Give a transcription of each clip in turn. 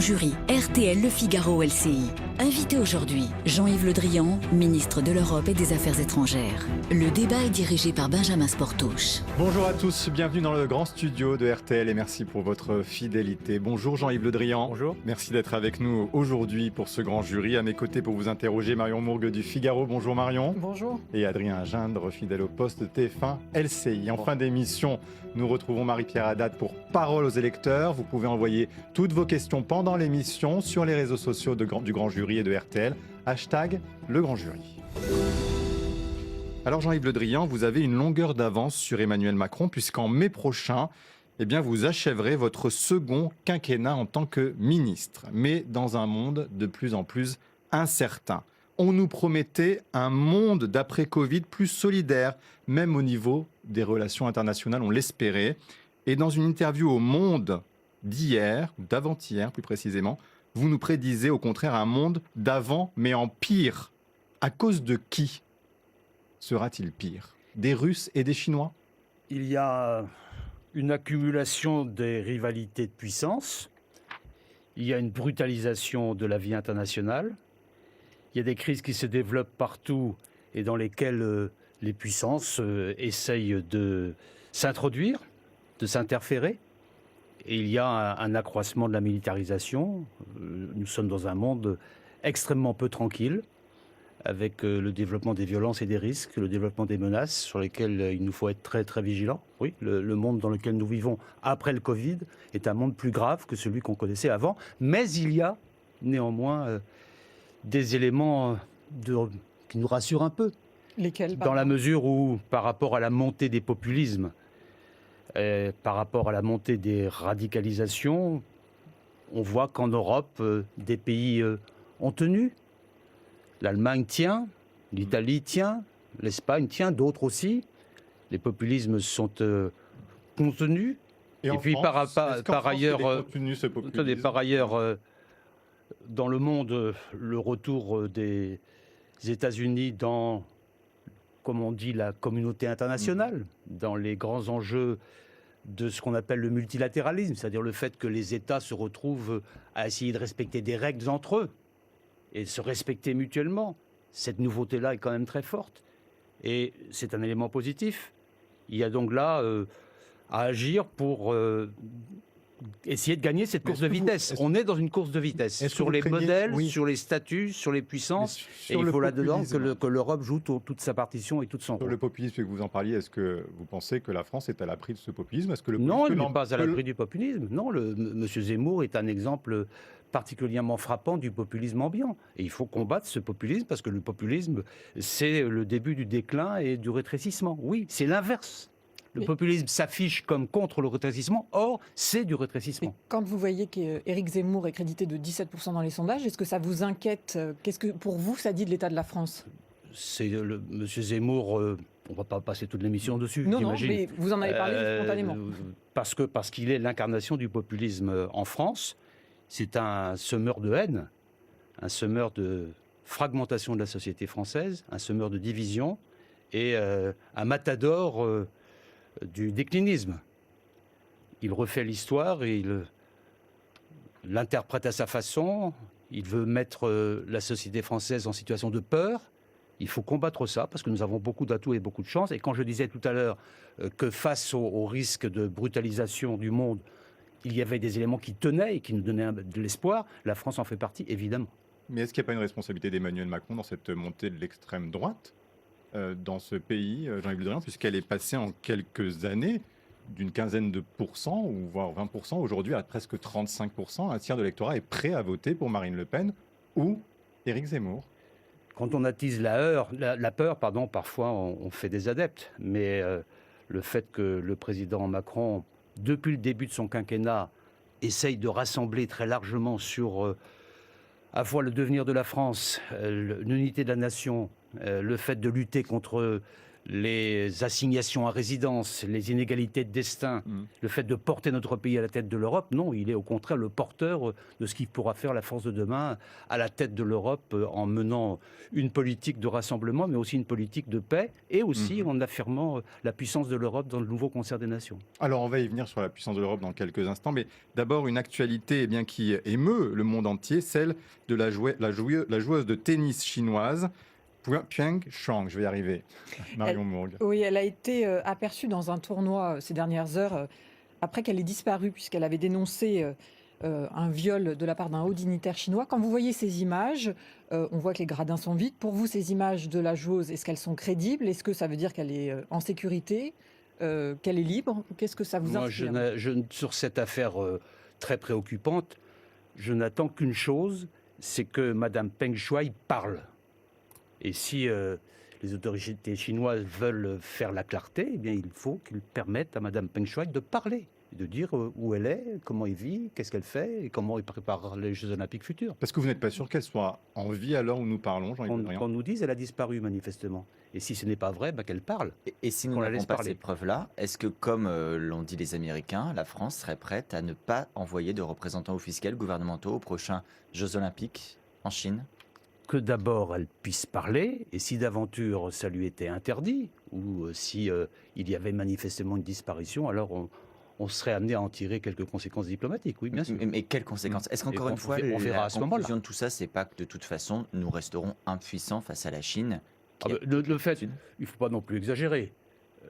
jury, RTL, Le Figaro, LCI. Invité aujourd'hui, Jean-Yves Le Drian, ministre de l'Europe et des Affaires étrangères. Le débat est dirigé par Benjamin Sportouche. Bonjour à tous, bienvenue dans le grand studio de RTL et merci pour votre fidélité. Bonjour Jean-Yves Le Drian. Bonjour. Merci d'être avec nous aujourd'hui pour ce grand jury. À mes côtés pour vous interroger, Marion Mourgue du Figaro. Bonjour Marion. Bonjour. Et Adrien Gindre, fidèle au poste TF1 LCI. En fin d'émission, nous retrouvons Marie-Pierre Haddad pour Parole aux électeurs. Vous pouvez envoyer toutes vos questions pendant l'émission sur les réseaux sociaux du grand jury et de RTL. Hashtag le grand jury. Alors Jean-Yves Le Drian, vous avez une longueur d'avance sur Emmanuel Macron puisqu'en mai prochain, vous achèverez votre second quinquennat en tant que ministre. Mais dans un monde de plus en plus incertain. On nous promettait un monde d'après-Covid plus solidaire, même au niveau des relations internationales, on l'espérait. Et dans une interview au Monde d'hier, d'avant-hier plus précisément, vous nous prédisez au contraire un monde d'avant, mais en pire. À cause de qui sera-t-il pire? Des Russes et des Chinois? Il y a une accumulation des rivalités de puissance. Il y a une brutalisation de la vie internationale. Il y a des crises qui se développent partout et dans lesquelles les puissances essayent de s'introduire, de s'interférer. Et il y a un accroissement de la militarisation. Nous sommes dans un monde extrêmement peu tranquille, avec le développement des violences et des risques, le développement des menaces sur lesquelles il nous faut être très très vigilants. Oui, le monde dans lequel nous vivons après le Covid est un monde plus grave que celui qu'on connaissait avant, mais il y a néanmoins des éléments qui nous rassurent un peu. Lesquels? Dans la mesure où, par rapport à la montée des populismes, par rapport à la montée des radicalisations, on voit qu'en Europe, des pays ont tenu. L'Allemagne tient, l'Italie tient, l'Espagne tient, d'autres aussi. Les populismes sont contenus. Et puis France, par ailleurs, par ailleurs, dans le monde, le retour des États-Unis dans, comme on dit, la communauté internationale, dans les grands enjeux de ce qu'on appelle le multilatéralisme, c'est-à-dire le fait que les États se retrouvent à essayer de respecter des règles entre eux et se respecter mutuellement. Cette nouveauté-là est quand même très forte et c'est un élément positif. Il y a donc là à agir pour essayer de gagner cette course de vitesse. On est dans une course de vitesse sur les modèles, sur les statuts, sur les puissances. Et il faut là-dedans que l'Europe joue toute sa partition et toute son rôle. Sur le populisme, que vous en parliez, est-ce que vous pensez que la France est à l'abri de ce populisme? Non, elle n'est pas à l'abri du populisme. Non, M. Zemmour est un exemple particulièrement frappant du populisme ambiant. Et il faut combattre ce populisme parce que le populisme, c'est le début du déclin et du rétrécissement. Oui, c'est l'inverse. Le populisme s'affiche comme contre le rétrécissement, or c'est du rétrécissement. Mais quand vous voyez qu'Éric Zemmour est crédité de 17% dans les sondages, est-ce que ça vous inquiète? Qu'est-ce que pour vous ça dit de l'état de la France? C'est Monsieur Zemmour, on ne va pas passer toute l'émission dessus, non, j'imagine. Non, mais vous en avez parlé spontanément. Parce qu'il est l'incarnation du populisme en France. C'est un semeur de haine, un semeur de fragmentation de la société française, un semeur de division et un matador du déclinisme. Il refait l'histoire et il l'interprète à sa façon. Il veut mettre la société française en situation de peur. Il faut combattre ça parce que nous avons beaucoup d'atouts et beaucoup de chances. Et quand je disais tout à l'heure que face au risque de brutalisation du monde, il y avait des éléments qui tenaient et qui nous donnaient de l'espoir, la France en fait partie, évidemment. Mais est-ce qu'il n'y a pas une responsabilité d'Emmanuel Macron dans cette montée de l'extrême droite dans ce pays, Jean-Yves Le Drian, puisqu'elle est passée en quelques années d'une quinzaine de pourcents, ou voire 20%, aujourd'hui à presque 35%. Un tiers de l'électorat est prêt à voter pour Marine Le Pen ou Éric Zemmour. Quand on attise la peur, parfois on fait des adeptes. Mais le fait que le président Macron, depuis le début de son quinquennat, essaye de rassembler très largement sur à la fois le devenir de la France, l'unité de la nation, le fait de lutter contre les assignations à résidence, les inégalités de destin, le fait de porter notre pays à la tête de l'Europe. Non, il est au contraire le porteur de ce qui pourra faire la France de demain à la tête de l'Europe en menant une politique de rassemblement, mais aussi une politique de paix et aussi en affirmant la puissance de l'Europe dans le nouveau concert des nations. Alors, on va y venir sur la puissance de l'Europe dans quelques instants, mais d'abord, une actualité qui émeut le monde entier, celle de la joueuse de tennis chinoise, Peng Shuai, je vais y arriver. Marion Mourgue. Oui, elle a été aperçue dans un tournoi ces dernières heures, après qu'elle ait disparu, puisqu'elle avait dénoncé un viol de la part d'un haut dignitaire chinois. Quand vous voyez ces images, on voit que les gradins sont vides. Pour vous, ces images de la joueuse, est-ce qu'elles sont crédibles? Est-ce que ça veut dire qu'elle est en sécurité, qu'elle est libre? Qu'est-ce que ça vous inspire? Moi, sur cette affaire très préoccupante, je n'attends qu'une chose, c'est que Madame Peng Shuai parle. Et si les autorités chinoises veulent faire la clarté, eh bien, il faut qu'ils permettent à Madame Peng Shuai de parler, de dire où elle est, comment elle vit, qu'est-ce qu'elle fait et comment elle prépare les Jeux Olympiques futurs. Parce que vous n'êtes pas sûr qu'elle soit en vie à l'heure où nous parlons, Jean-Yves Le Drian. Qu'on nous dise qu'elle a disparu manifestement. Et si ce n'est pas vrai, qu'elle parle. Et si nous n'avons pas ces preuves-là, est-ce que, comme l'ont dit les Américains, la France serait prête à ne pas envoyer de représentants officiels gouvernementaux aux prochains Jeux Olympiques en Chine? Que d'abord elle puisse parler, et si d'aventure ça lui était interdit, ou si il y avait manifestement une disparition, alors on serait amené à en tirer quelques conséquences diplomatiques, oui, bien sûr. Mais quelles conséquences? Est-ce qu'encore une fois, on verra la à ce moment-là. conclusion de tout ça, c'est pas que de toute façon, nous resterons impuissants face à la Chine? Le fait, il ne faut pas non plus exagérer.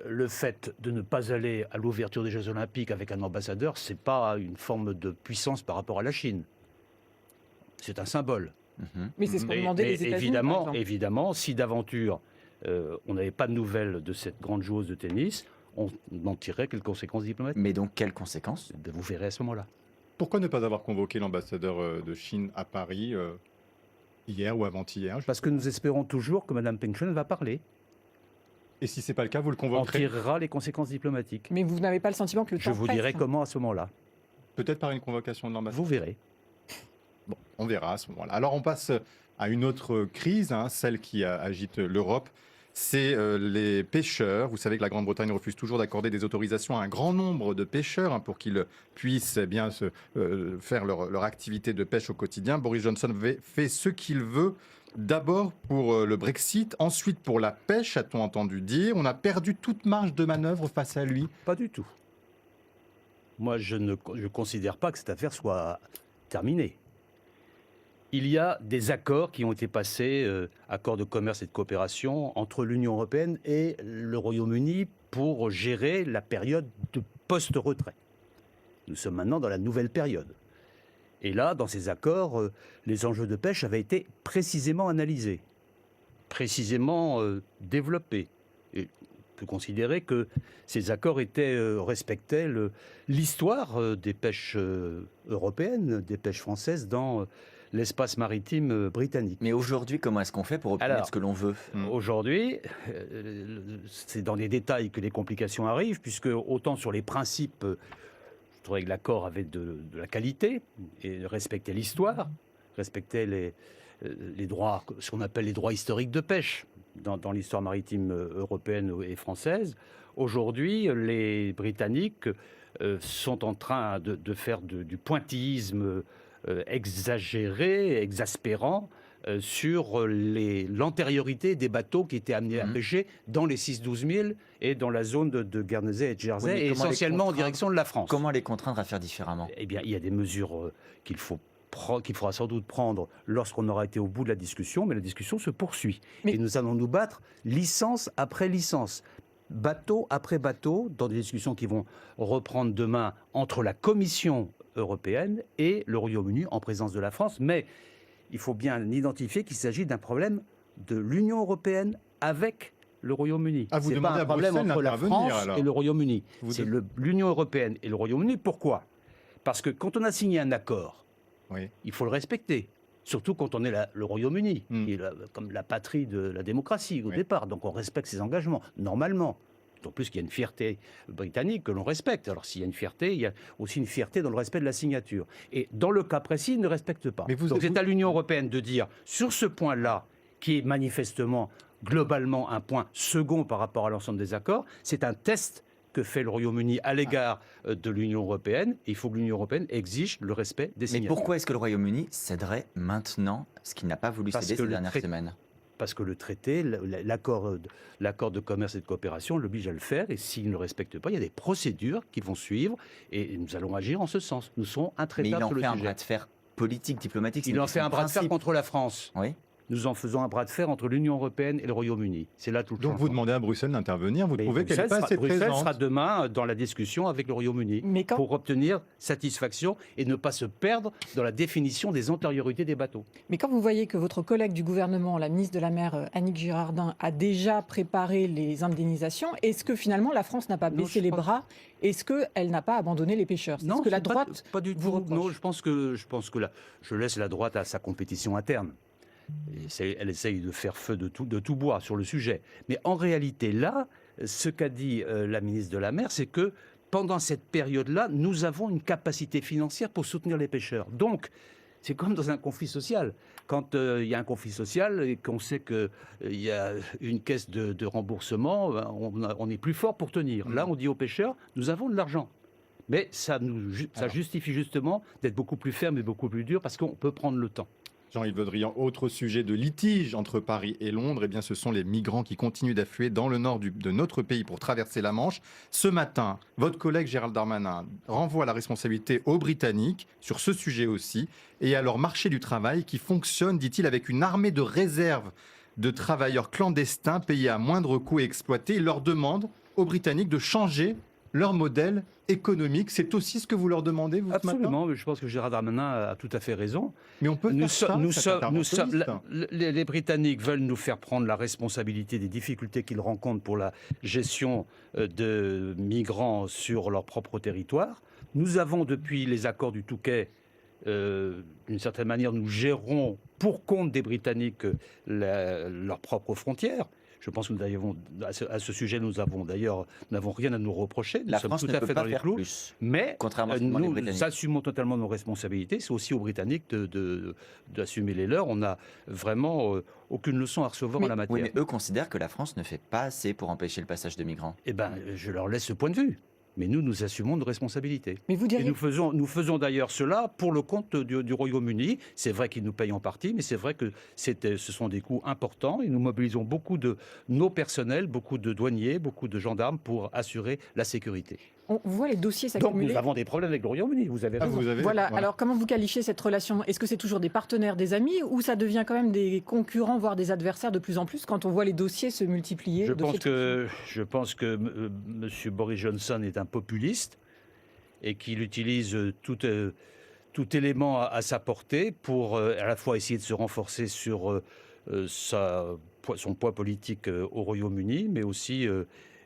Le fait de ne pas aller à l'ouverture des Jeux Olympiques avec un ambassadeur, c'est pas une forme de puissance par rapport à la Chine. C'est un symbole. Mais c'est ce qu'ont demandé les États-Unis, par exemple. Évidemment, si d'aventure on n'avait pas de nouvelles de cette grande joueuse de tennis, on en tirerait quelques conséquences diplomatiques. Mais donc, quelles conséquences? Vous verrez à ce moment-là. Pourquoi ne pas avoir convoqué l'ambassadeur de Chine à Paris hier ou avant-hier? Parce que nous espérons toujours que Mme Peng Shuai va parler. Et si ce n'est pas le cas, vous le On convoquerez? tirera les conséquences diplomatiques. Mais vous n'avez pas le sentiment que le temps Je vous presse? dirai comment à ce moment-là. Peut-être par une convocation de l'ambassadeur? Vous verrez. Bon, on verra à ce moment-là. Alors on passe à une autre crise, celle qui agite l'Europe. C'est les pêcheurs. Vous savez que la Grande-Bretagne refuse toujours d'accorder des autorisations à un grand nombre de pêcheurs pour qu'ils puissent faire leur activité de pêche au quotidien. Boris Johnson fait ce qu'il veut. D'abord pour le Brexit, ensuite pour la pêche, a-t-on entendu dire. On a perdu toute marge de manœuvre face à lui. Pas du tout. Moi, je ne considère pas que cette affaire soit terminée. Il y a des accords qui ont été passés, accords de commerce et de coopération, entre l'Union européenne et le Royaume-Uni pour gérer la période de post-retrait. Nous sommes maintenant dans la nouvelle période. Et là, dans ces accords, les enjeux de pêche avaient été précisément analysés, précisément développés. Et on peut considérer que ces accords respectaient l'histoire des pêches européennes, des pêches françaises dans l'espace maritime britannique. Mais aujourd'hui, comment est-ce qu'on fait pour obtenir ce que l'on veut? Aujourd'hui, c'est dans les détails que les complications arrivent, puisque autant sur les principes, je trouvais que l'accord avait de la qualité et respectait l'histoire, respectait les droits, ce qu'on appelle les droits historiques de pêche dans l'histoire maritime européenne et française. Aujourd'hui, les Britanniques sont en train de faire du pointillisme exagéré, exaspérant sur l'antériorité des bateaux qui étaient amenés à pêcher dans les 6-12 000 et dans la zone de Guernesey et de Jersey, et essentiellement en direction de la France. Comment les contraindre à faire différemment? Eh bien, il y a des mesures qu'il faudra sans doute prendre lorsqu'on aura été au bout de la discussion, mais la discussion se poursuit. Et nous allons nous battre licence après licence, bateau après bateau, dans des discussions qui vont reprendre demain entre la Commission européenne et le Royaume-Uni en présence de la France. Mais il faut bien identifier qu'il s'agit d'un problème de l'Union européenne avec le Royaume-Uni. Ah, vous c'est demandez pas un à problème Bruxelles entre la d'intervenir, France alors. et le Royaume-Uni. Vous C'est l'Union européenne et le Royaume-Uni. Pourquoi? Parce que quand on a signé un accord, Oui. il faut le respecter. Surtout quand on est le Royaume-Uni, qui est comme la patrie de la démocratie au départ. Donc on respecte ses engagements, normalement. En plus qu'il y a une fierté britannique que l'on respecte. Alors s'il y a une fierté, il y a aussi une fierté dans le respect de la signature. Et dans le cas précis, il ne respecte pas. Donc c'est à l'Union européenne de dire, sur ce point-là, qui est manifestement globalement un point second par rapport à l'ensemble des accords. C'est un test que fait le Royaume-Uni à l'égard de l'Union européenne. Il faut que l'Union européenne exige le respect des Mais signatures. pourquoi est-ce que le Royaume-Uni céderait maintenant ce qu'il n'a pas voulu Parce céder que ces le dernières traité- semaines? Parce que le traité, l'accord de commerce et de coopération l'oblige à le faire. Et s'il ne le respecte pas, il y a des procédures qui vont suivre. Et nous allons agir en ce sens. Nous serons Mais intraitables il en sur le fait un sujet. bras de fer politique, diplomatique. c'est Il une en fait question un bras de fer principe. contre la France. Oui. Nous en faisons un bras de fer entre l'Union européenne et le Royaume-Uni. C'est là tout le Donc vous changement. demandez à Bruxelles d'intervenir, vous Mais trouvez qu'elle n'est pas assez Bruxelles présente. sera demain dans la discussion avec le Royaume-Uni Mais quand- pour obtenir satisfaction et ne pas se perdre dans la définition des antériorités des bateaux. Mais quand vous voyez que votre collègue du gouvernement, la ministre de la Mer, Annick Girardin, a déjà préparé les indemnisations, est-ce que finalement la France n'a pas Non, baissé je les pense- bras? Est-ce qu'elle n'a pas abandonné les pêcheurs? C'est ce que la c'est pas- droite pas du vous tout. reproche. Non, je pense que je laisse la droite à sa compétition interne. Elle essaye de faire feu de tout bois sur le sujet. Mais en réalité, là, ce qu'a dit la ministre de la Mer, c'est que pendant cette période-là, nous avons une capacité financière pour soutenir les pêcheurs. Donc, c'est comme dans un conflit social. Quand il y a un conflit social et qu'on sait qu'il y a une caisse de remboursement, on est plus fort pour tenir. Là, on dit aux pêcheurs, nous avons de l'argent. Mais ça justifie justement d'être beaucoup plus ferme et beaucoup plus dur parce qu'on peut prendre le temps. Jean-Yves Le Drian, autre sujet de litige entre Paris et Londres, eh bien, ce sont les migrants qui continuent d'affluer dans le nord de notre pays pour traverser la Manche. Ce matin, votre collègue Gérald Darmanin renvoie la responsabilité aux Britanniques sur ce sujet aussi et à leur marché du travail qui fonctionne, dit-il, avec une armée de réserve de travailleurs clandestins payés à moindre coût et exploités. Il leur demande aux Britanniques de changer leur modèle économique. C'est aussi ce que vous leur demandez, vous, ce matin ? Absolument, mais je pense que Gérard Darmanin a tout à fait raison. Mais on peut faire ça, nous cet sommes, interventionniste. les Britanniques veulent nous faire prendre la responsabilité des difficultés qu'ils rencontrent pour la gestion de migrants sur leur propre territoire. Nous avons, depuis les accords du Touquet, d'une certaine manière, nous gérons pour compte des Britanniques leurs propres frontières. Je pense que nous avons, à ce sujet, nous n'avons rien à nous reprocher. Nous La sommes France tout ne à peut fait pas dans les faire clous. plus. Mais Contrairement à ce que demandent les nous Britanniques. assumons totalement nos responsabilités. C'est aussi aux Britanniques d'assumer les leurs. On n'a vraiment aucune leçon à recevoir en la matière. Oui, mais eux considèrent que la France ne fait pas assez pour empêcher le passage de migrants. Eh bien, je leur laisse ce point de vue. Mais nous assumons nos responsabilités. Mais vous Et diriez nous faisons d'ailleurs cela pour le compte du Royaume-Uni. C'est vrai qu'ils nous payent en partie, mais c'est vrai que ce sont des coûts importants. Et nous mobilisons beaucoup de nos personnels, beaucoup de douaniers, beaucoup de gendarmes pour assurer la sécurité. on voit les dossiers Donc s'accumuler. nous avons des problèmes avec le Royaume-Uni, vous avez Ah, raison. vous avez- Voilà, alors comment vous qualifiez cette relation? Est-ce que c'est toujours des partenaires, des amis, ou ça devient quand même des concurrents, voire des adversaires de plus en plus quand on voit les dossiers se multiplier? Je pense que M. Boris Johnson est un populiste et qu'il utilise tout élément à sa portée pour à la fois essayer de se renforcer sur son poids politique au Royaume-Uni, mais aussi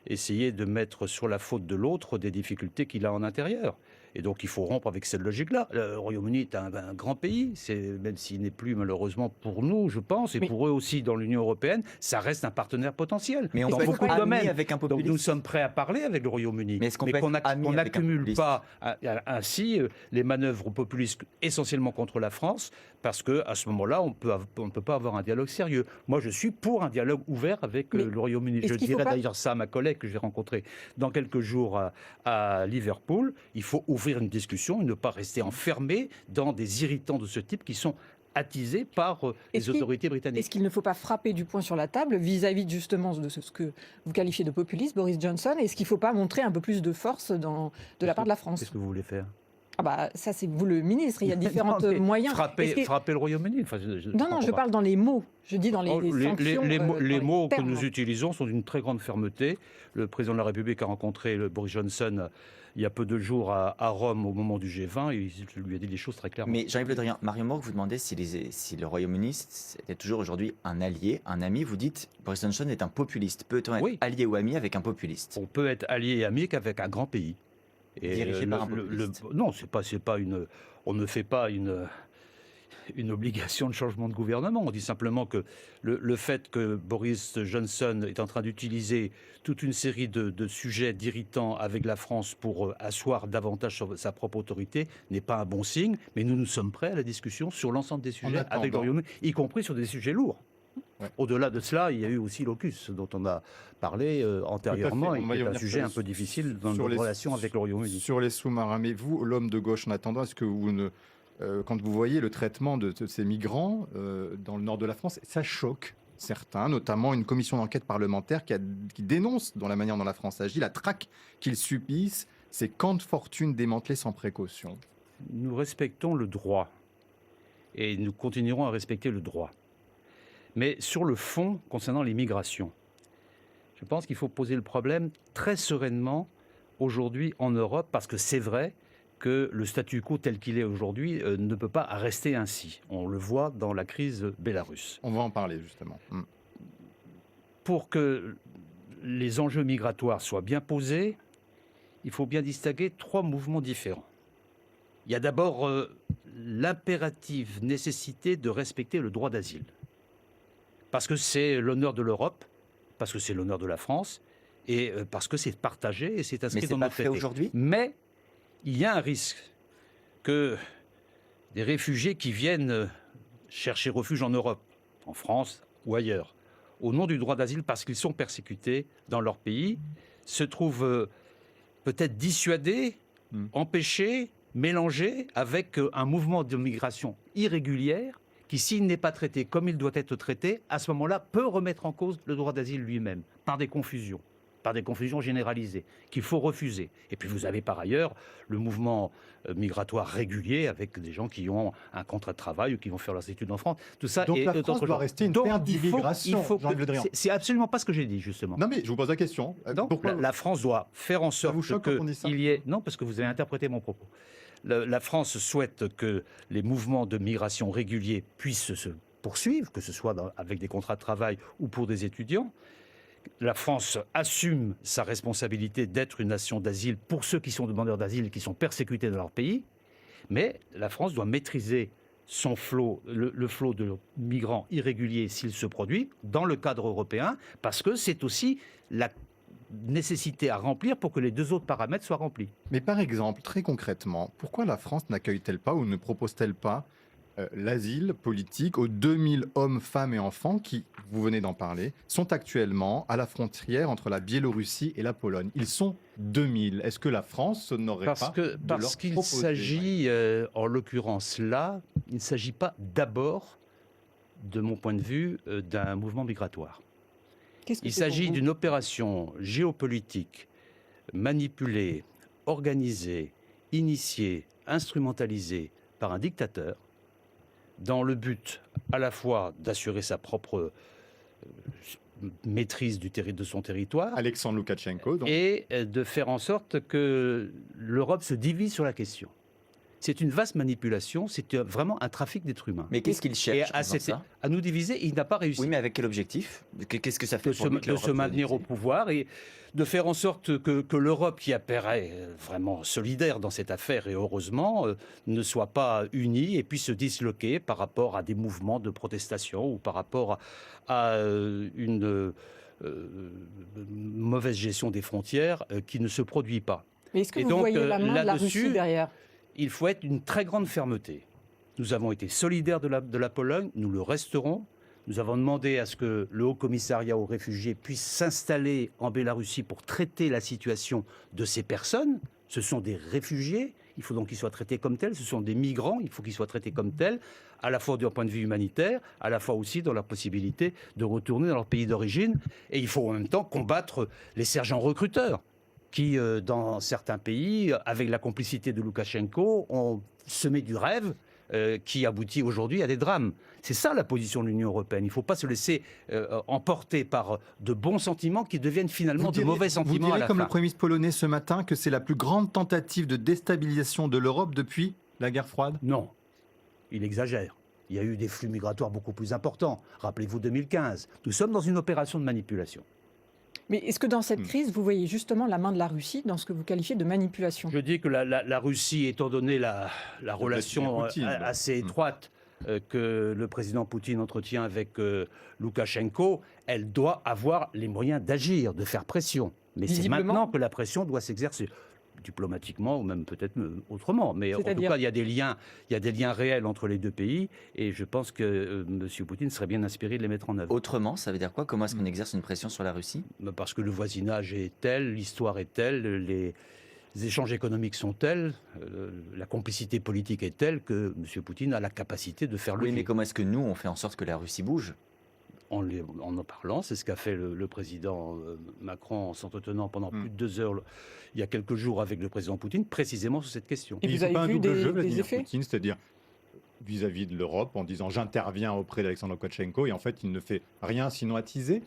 essayer de mettre sur la faute de l'autre des difficultés qu'il a en intérieur. Et donc il faut rompre avec cette logique-là. Le Royaume-Uni est un grand pays, même s'il n'est plus malheureusement pour nous, je pense, et Mais- pour eux aussi dans l'Union européenne, ça reste un partenaire potentiel. Mais on dans peut être beaucoup de ami domaines. avec un Donc populiste. nous sommes prêts à parler avec le Royaume-Uni, Mais est-ce qu'on peut être ami qu'on avec un n'accumule populiste pas ainsi les manœuvres populistes essentiellement contre la France, parce qu'à ce moment-là, on ne peut pas avoir un dialogue sérieux. Moi, je suis pour un dialogue ouvert avec Mais le Royaume-Uni. est-ce Je qu'il faut dirais pas- d'ailleurs ça à ma collègue que j'ai rencontrée dans quelques jours à Liverpool. Il faut ouvrir une discussion et ne pas rester enfermé dans des irritants de ce type qui sont attisés par les Est-ce qu'il- autorités britanniques. Est-ce qu'il ne faut pas frapper du poing sur la table vis-à-vis justement de ce que vous qualifiez de populiste, Boris Johnson? Est-ce qu'il ne faut pas montrer un peu plus de force de la part de la France? Qu'est-ce que vous voulez faire? Ah bah, ça, c'est vous le ministre, il y a différents Non, mais moyens. Est-ce que- Frapper le Royaume-Uni. Enfin, Non, non, je parle dans les mots. Je dis dans les, Oh, les sanctions. les dans mots que termes. nous utilisons sont d'une très grande fermeté. Le président de la République a rencontré Boris Johnson il y a peu de jours à Rome au moment du G20 et il lui a dit les choses très clairement. Mais Jean-Yves Le Drian, Mario Moore vous demandait si le Royaume-Uni était toujours aujourd'hui un allié, un ami. Vous dites Boris Johnson est un populiste. Peut-on être Oui. allié ou ami avec un populiste? On peut être allié et ami qu'avec un grand pays. Dirigé par un populiste. Non, c'est pas une. On ne fait pas une obligation de changement de gouvernement. On dit simplement que le fait que Boris Johnson est en train d'utiliser toute une série de sujets d'irritants avec la France pour asseoir davantage sur sa propre autorité n'est pas un bon signe. Mais nous sommes prêts à la discussion sur l'ensemble des sujets avec le attendant. Royaume-Uni, y compris sur des sujets lourds. Ouais. Au-delà de cela, il y a eu aussi l'AUKUS, dont on a parlé antérieurement, et On va qui y est un revenir sujet sur un les- peu difficile dans sur nos les- relations avec le Royaume-Uni. Sur les sous-marins, mais vous, l'homme de gauche, en attendant, est-ce que vous ne... quand vous voyez le traitement de ces migrants dans le nord de la France, ça choque certains, notamment une commission d'enquête parlementaire qui dénonce dans la manière dont la France agit, la traque qu'ils subissent, ces camps de fortune démantelés sans précaution. Nous respectons le droit et nous continuerons à respecter le droit. Mais sur le fond, concernant l'immigration, je pense qu'il faut poser le problème très sereinement aujourd'hui en Europe, parce que c'est vrai que le statu quo tel qu'il est aujourd'hui ne peut pas rester ainsi. On le voit dans la crise bélarusse. On va en parler justement. Pour que les enjeux migratoires soient bien posés, il faut bien distinguer 3 mouvements différents. Il y a d'abord l'impérative nécessité de respecter le droit d'asile. Parce que c'est l'honneur de l'Europe, parce que c'est l'honneur de la France, et parce que c'est partagé et c'est inscrit Mais c'est dans pas nos fait traités. aujourd'hui. Mais il y a un risque que des réfugiés qui viennent chercher refuge en Europe, en France ou ailleurs, au nom du droit d'asile parce qu'ils sont persécutés dans leur pays, se trouvent peut-être dissuadés, empêchés, mélangés avec un mouvement de migration irrégulière qui, s'il n'est pas traité comme il doit être traité, à ce moment-là, peut remettre en cause le droit d'asile lui-même, par des confusions généralisées, qu'il faut refuser. Et puis vous avez par ailleurs le mouvement migratoire régulier, avec des gens qui ont un contrat de travail ou qui vont faire leurs études en France. Tout ça. Donc et la France d'autres doit gens. rester une Donc, terre il faut d'immigration, Jean-Yves Le Drian. c'est absolument pas ce que j'ai dit, justement. Non mais je vous pose la question. Donc, Pourquoi la France doit faire en sorte vous choque quand on dit ça qu'il y ait... Non, parce que vous avez interprété mon propos. La France souhaite que les mouvements de migration réguliers puissent se poursuivre, que ce soit avec des contrats de travail ou pour des étudiants. La France assume sa responsabilité d'être une nation d'asile pour ceux qui sont demandeurs d'asile et qui sont persécutés dans leur pays. Mais la France doit maîtriser son flot, le flot de migrants irréguliers s'il se produit dans le cadre européen, parce que c'est aussi la nécessité à remplir pour que les 2 autres paramètres soient remplis. Mais par exemple, très concrètement, pourquoi la France n'accueille-t-elle pas ou ne propose-t-elle pas l'asile politique aux 2000 hommes, femmes et enfants qui, vous venez d'en parler, sont actuellement à la frontière entre la Biélorussie et la Pologne? Ils sont 2000. Est-ce que la France n'aurait pas de leur Parce qu'il proposer s'agit, en l'occurrence là, il ne s'agit pas d'abord, de mon point de vue, d'un mouvement migratoire. Qu'est-ce que Il c'est pour s'agit vous d'une opération géopolitique manipulée, organisée, initiée, instrumentalisée par un dictateur dans le but à la fois d'assurer sa propre maîtrise de son territoire Alexandre Loukachenko, donc. et de faire en sorte que l'Europe se divise sur la question. C'est une vaste manipulation, c'est vraiment un trafic d'êtres humains. Mais qu'est-ce qu'il Et cherche à, en faisant ça à nous diviser, il n'a pas réussi. Oui, mais avec quel objectif? Qu'est-ce que ça fait de pour lui que se l'Europe maintenir au divise pouvoir et de faire en sorte que l'Europe, qui apparaît vraiment solidaire dans cette affaire, et heureusement, ne soit pas unie et puisse se disloquer par rapport à des mouvements de protestation ou par rapport à une mauvaise gestion des frontières qui ne se produit pas. Mais est-ce que Et vous donc, voyez la main de la là-dessus, Russie derrière? Il faut être une très grande fermeté. Nous avons été solidaires de la Pologne, nous le resterons. Nous avons demandé à ce que le Haut Commissariat aux réfugiés puisse s'installer en Biélorussie pour traiter la situation de ces personnes. Ce sont des réfugiés, il faut donc qu'ils soient traités comme tels. Ce sont des migrants, il faut qu'ils soient traités comme tels, à la fois d'un point de vue humanitaire, à la fois aussi dans la possibilité de retourner dans leur pays d'origine. Et il faut en même temps combattre les sergents recruteurs qui, dans certains pays, avec la complicité de Loukachenko, ont semé du rêve qui aboutit aujourd'hui à des drames. C'est ça la position de l'Union européenne. Il ne faut pas se laisser emporter par de bons sentiments qui deviennent finalement de mauvais sentiments Vous direz, à la comme fin. le Premier ministre polonais ce matin, que c'est la plus grande tentative de déstabilisation de l'Europe depuis la guerre froide? Non, il exagère. Il y a eu des flux migratoires beaucoup plus importants. Rappelez-vous 2015. Nous sommes dans une opération de manipulation. Mais est-ce que dans cette crise, vous voyez justement la main de la Russie dans ce que vous qualifiez de manipulation? Je dis que la Russie, étant donné la relation Poutine, assez étroite que le président Poutine entretient avec Loukachenko, elle doit avoir les moyens d'agir, de faire pression. Mais c'est Visiblement. maintenant que la pression doit s'exercer. diplomatiquement ou même peut-être autrement. Mais en tout C'est-à-dire cas, il y a des liens réels entre les deux pays et je pense que M. Poutine serait bien inspiré de les mettre en œuvre. Autrement, ça veut dire quoi? Comment est-ce qu'on exerce une pression sur la Russie? Parce que le voisinage est tel, l'histoire est telle, les échanges économiques sont tels, la complicité politique est telle que M. Poutine a la capacité de faire Oui, levier. mais comment est-ce que nous, on fait en sorte que la Russie bouge? En en parlant, c'est ce qu'a fait le président Macron en s'entretenant pendant plus de 2 heures il y a quelques jours avec le président Poutine, précisément sur cette question. Et Il vous fait avez pas un vu double des jeu, Vladimir effets? Poutine, c'est-à-dire vis-à-vis de l'Europe en disant j'interviens auprès d'Alexandre Loukachenko et en fait il ne fait rien sinon attiser.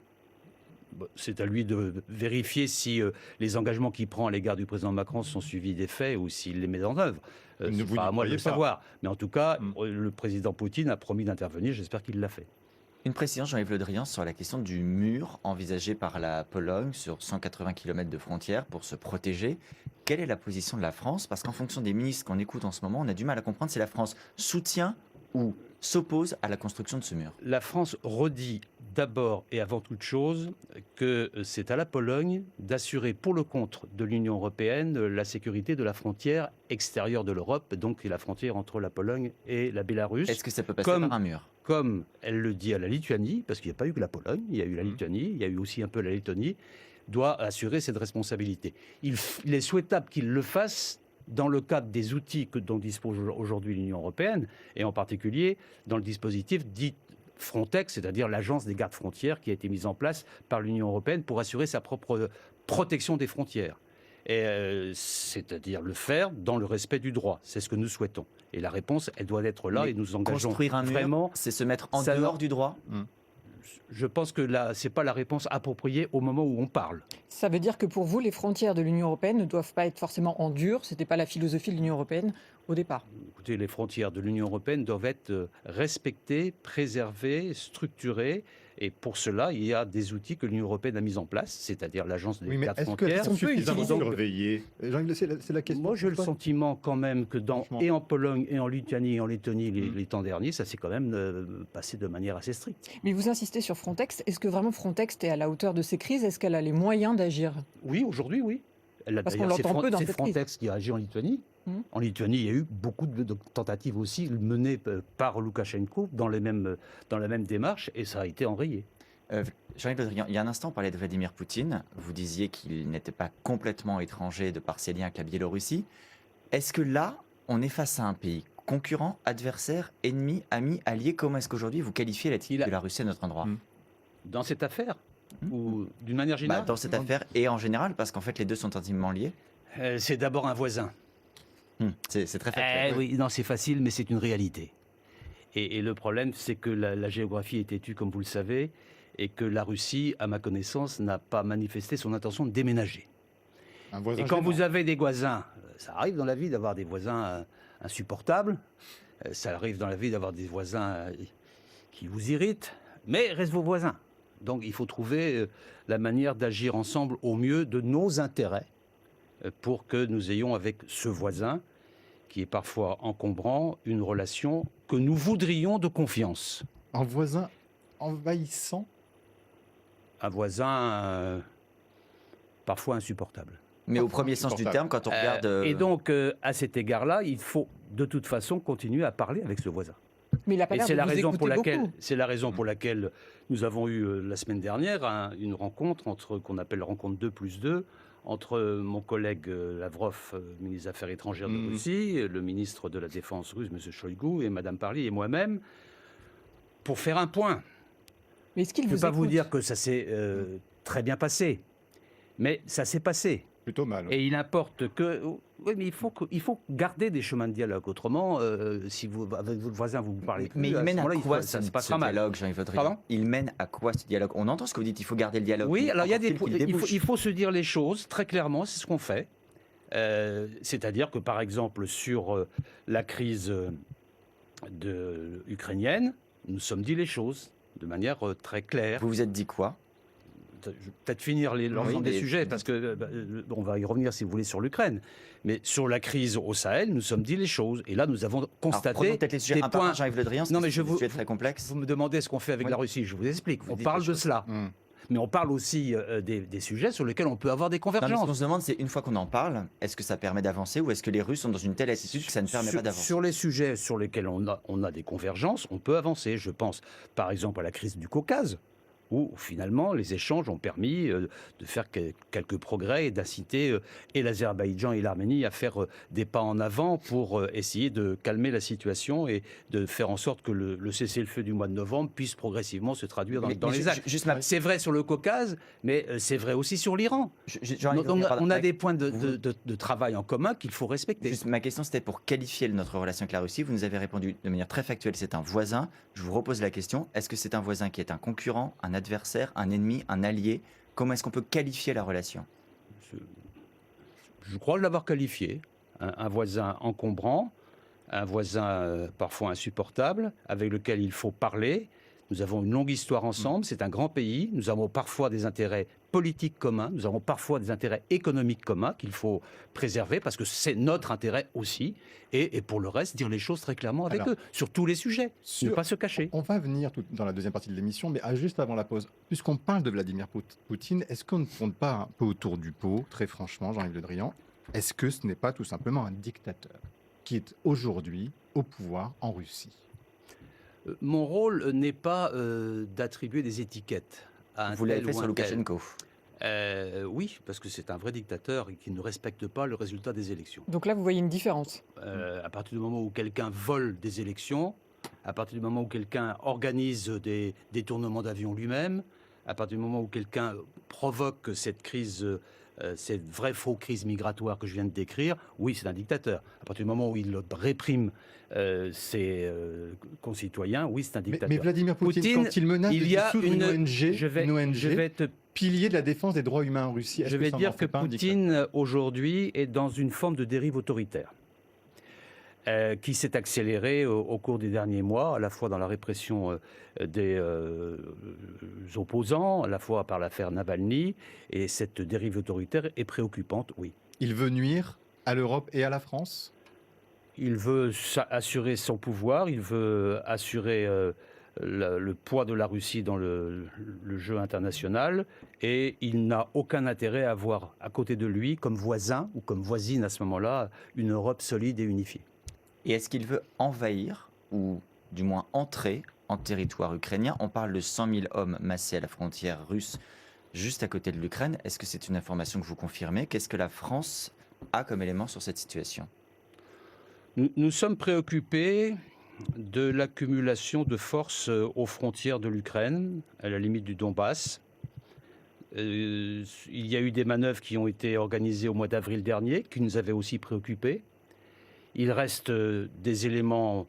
C'est à lui de vérifier si les engagements qu'il prend à l'égard du président Macron sont suivis des faits ou s'il les met en œuvre. Ne C'est vous pas n'y à moi de le croyez pas. savoir. Mais en tout cas, le président Poutine a promis d'intervenir. J'espère qu'il l'a fait. Une précision, Jean-Yves Le Drian, sur la question du mur envisagé par la Pologne sur 180 km de frontières pour se protéger. Quelle est la position de la France? Parce qu'en fonction des ministres qu'on écoute en ce moment, on a du mal à comprendre si la France soutient ou s'oppose à la construction de ce mur. La France redit d'abord et avant toute chose que c'est à la Pologne d'assurer pour le compte de l'Union européenne la sécurité de la frontière extérieure de l'Europe, donc la frontière entre la Pologne et la Bélarus. Est-ce que ça peut passer Comme- par un mur? Comme elle le dit à la Lituanie, parce qu'il n'y a pas eu que la Pologne, il y a eu la Lituanie, il y a eu aussi un peu la Lettonie, doit assurer cette responsabilité. Il est souhaitable qu'il le fasse dans le cadre des outils dont dispose aujourd'hui l'Union européenne, et en particulier dans le dispositif dit Frontex, c'est-à-dire l'agence des gardes frontières qui a été mise en place par l'Union européenne pour assurer sa propre protection des frontières. C'est-à-dire le faire dans le respect du droit. C'est ce que nous souhaitons. Et la réponse, elle doit être là Mais et nous engageons Construire un mur, vraiment. c'est se mettre en ça dehors ne- du droit? Je pense que là, ce n'est pas la réponse appropriée au moment où on parle. Ça veut dire que pour vous, les frontières de l'Union européenne ne doivent pas être forcément en dur. Ce n'était pas la philosophie de l'Union européenne au départ. Écoutez, les frontières de l'Union européenne doivent être respectées, préservées, structurées. Et pour cela, il y a des outils que l'Union européenne a mis en place, c'est-à-dire l'agence des Oui, mais gardes est-ce frontières. qu'elles sont peut suffisamment utiliser. surveillées? Jean-Yves, c'est la question. Moi, j'ai le Pourquoi sentiment quand même que Franchement. et en Pologne, et en Lituanie, et en Lettonie, les temps derniers, ça s'est quand même passé de manière assez stricte. Mais vous insistez sur Frontex. Est-ce que vraiment Frontex est à la hauteur de ces crises? Est-ce qu'elle a les moyens d'agir? Oui, aujourd'hui, oui. Parce qu'on l'entend peu dans c'est cette crise. Frontex qui a agi en Lituanie. Mhm. En Lituanie, il y a eu beaucoup de tentatives aussi menées par Loukachenko dans la même démarche, et ça a été enrayé. Jean-Yves Le Drian, il y a un instant, on parlait de Vladimir Poutine. Vous disiez qu'il n'était pas complètement étranger de par ses liens avec la Biélorussie. Est-ce que là, on est face à un pays concurrent, adversaire, ennemi, ami, allié? Comment est-ce qu'aujourd'hui vous qualifiez l'attitude Il a- de la Russie à notre endroit? Dans cette affaire, ou d'une manière Bah, générale, dans cette affaire et en général, parce qu'en fait les deux sont intimement liés. c'est d'abord un voisin. C'est très factuel. Oui, non, c'est facile, mais c'est une réalité. Et le problème, c'est que la géographie est têtue, comme vous le savez, et que la Russie, à ma connaissance, n'a pas manifesté son intention de déménager. Un voisin Et quand gênant. vous avez des voisins, ça arrive dans la vie d'avoir des voisins insupportables, ça arrive dans la vie d'avoir des voisins qui vous irritent, mais restent vos voisins. Donc il faut trouver la manière d'agir ensemble au mieux de nos intérêts pour que nous ayons avec ce voisin, qui est parfois encombrant, une relation que nous voudrions de confiance. Un voisin envahissant. Un voisin parfois insupportable. Mais au premier sens du terme, quand on regarde. Et donc, à cet égard-là, il faut de toute façon continuer à parler avec ce voisin. Mais il a pas Et l'air c'est de la vous raison pour écouter laquelle, beaucoup. c'est la raison pour laquelle nous avons eu la semaine dernière une rencontre qu'on appelle la rencontre 2+2 entre mon collègue Lavrov, ministre des Affaires étrangères de Russie, le ministre de la Défense russe, M. Shoigu, et Mme Parly et moi-même, pour faire un point. Mais est-ce qu'il Je ne vous peux pas vous écoute? dire que ça s'est très bien passé, mais ça s'est passé. Plutôt mal. Et il importe que... Oui, mais il faut garder des chemins de dialogue. Autrement, si vous, avec votre voisin, vous ne parlez plus, Mais il à ce mène à moment-là, quoi ça ce se passera mal. dialogue, Jean-Yves Le Drian? Pardon? Il mène à quoi ce dialogue? On entend ce que vous dites, il faut garder le dialogue. Oui, mais alors il y a encore des faut-il qu'il il faut, débouche. il faut se dire les choses très clairement, c'est ce qu'on fait. C'est-à-dire que, par exemple, sur la crise ukrainienne, nous sommes dit les choses de manière très claire. Vous vous êtes dit quoi? Je vais peut-être finir l'ensemble mais des sujets, parce que on va y revenir si vous voulez sur l'Ukraine. Mais sur la crise au Sahel, nous sommes dit les choses. Et là, nous avons Alors, constaté prenons peut-être les sujets des un par un, points. Jean-Yves Le Drian, Non, mais c'est je un vous- sujet très complexe. Vous me demandez ce qu'on fait avec Oui. la Russie, je vous explique. Vous On dites parle les de choses. cela. Mais on parle aussi des sujets sur lesquels on peut avoir des Non, mais ce convergences. qu'on se demande, c'est une fois qu'on en parle, est-ce que ça permet d'avancer ou est-ce que les Russes sont dans une telle attitude que ça ne permet pas d'avancer? Sur les sujets sur lesquels on a des convergences, on peut avancer. Je pense par exemple à la crise du Caucase, où finalement les échanges ont permis de faire quelques progrès et d'inciter et l'Azerbaïdjan et l'Arménie à faire des pas en avant pour essayer de calmer la situation et de faire en sorte que le cessez-le-feu du mois de novembre puisse progressivement se traduire dans les actes. C'est vrai sur le Caucase, mais c'est vrai aussi sur l'Iran. Donc, on a des points de travail en commun qu'il faut respecter. Juste, ma question, c'était pour qualifier notre relation avec la Russie. Vous nous avez répondu de manière très factuelle, c'est un voisin. Je vous repose la question, est-ce que c'est un voisin qui est un concurrent, un adversaire, un ennemi, un allié? Comment est-ce qu'on peut qualifier la relation? Je crois l'avoir qualifié. Un voisin encombrant, un voisin parfois insupportable, avec lequel il faut parler. Nous avons une longue histoire ensemble, c'est un grand pays, nous avons parfois des intérêts politiques communs, nous avons parfois des intérêts économiques communs qu'il faut préserver parce que c'est notre intérêt aussi. Et pour le reste, dire les choses très clairement avec eux, sur tous les sujets, ne pas se cacher. On va venir dans la deuxième partie de l'émission, mais juste avant la pause, puisqu'on parle de Vladimir Poutine, est-ce qu'on ne tourne pas un peu autour du pot, très franchement, Jean-Yves Le Drian? Est-ce que ce n'est pas tout simplement un dictateur qui est aujourd'hui au pouvoir en Russie? Mon rôle n'est pas d'attribuer des étiquettes à un tel ou un tel. Vous l'avez fait sur Loukachenko. Oui, parce que c'est un vrai dictateur et qui ne respecte pas le résultat des élections. Donc là, vous voyez une différence. À partir du moment où quelqu'un vole des élections, à partir du moment où quelqu'un organise des détournements d'avions lui-même, à partir du moment où quelqu'un provoque cette crise, cette vraie faux crise migratoire que je viens de décrire, oui, c'est un dictateur. À partir du moment où il réprime ses concitoyens, oui, c'est un dictateur. Mais Vladimir Poutine, quand il menace de dissoudre une ONG, pilier de la défense des droits humains en Russie, je vais dire que Poutine, aujourd'hui, est dans une forme de dérive autoritaire qui s'est accélérée au cours des derniers mois, à la fois dans la répression des opposants, à la fois par l'affaire Navalny, et cette dérive autoritaire est préoccupante, oui. Il veut nuire à l'Europe et à la France? Il veut assurer son pouvoir, il veut assurer le poids de la Russie dans le jeu international, et il n'a aucun intérêt à avoir à côté de lui, comme voisin ou comme voisine à ce moment-là, une Europe solide et unifiée. Et est-ce qu'il veut envahir, ou du moins entrer en territoire ukrainien? On parle de 100 000 hommes massés à la frontière russe, juste à côté de l'Ukraine. Est-ce que c'est une information que vous confirmez? Qu'est-ce que la France a comme élément sur cette situation? Nous sommes préoccupés de l'accumulation de forces aux frontières de l'Ukraine, à la limite du Donbass. Il y a eu des manœuvres qui ont été organisées au mois d'avril dernier, qui nous avaient aussi préoccupés. Il reste des éléments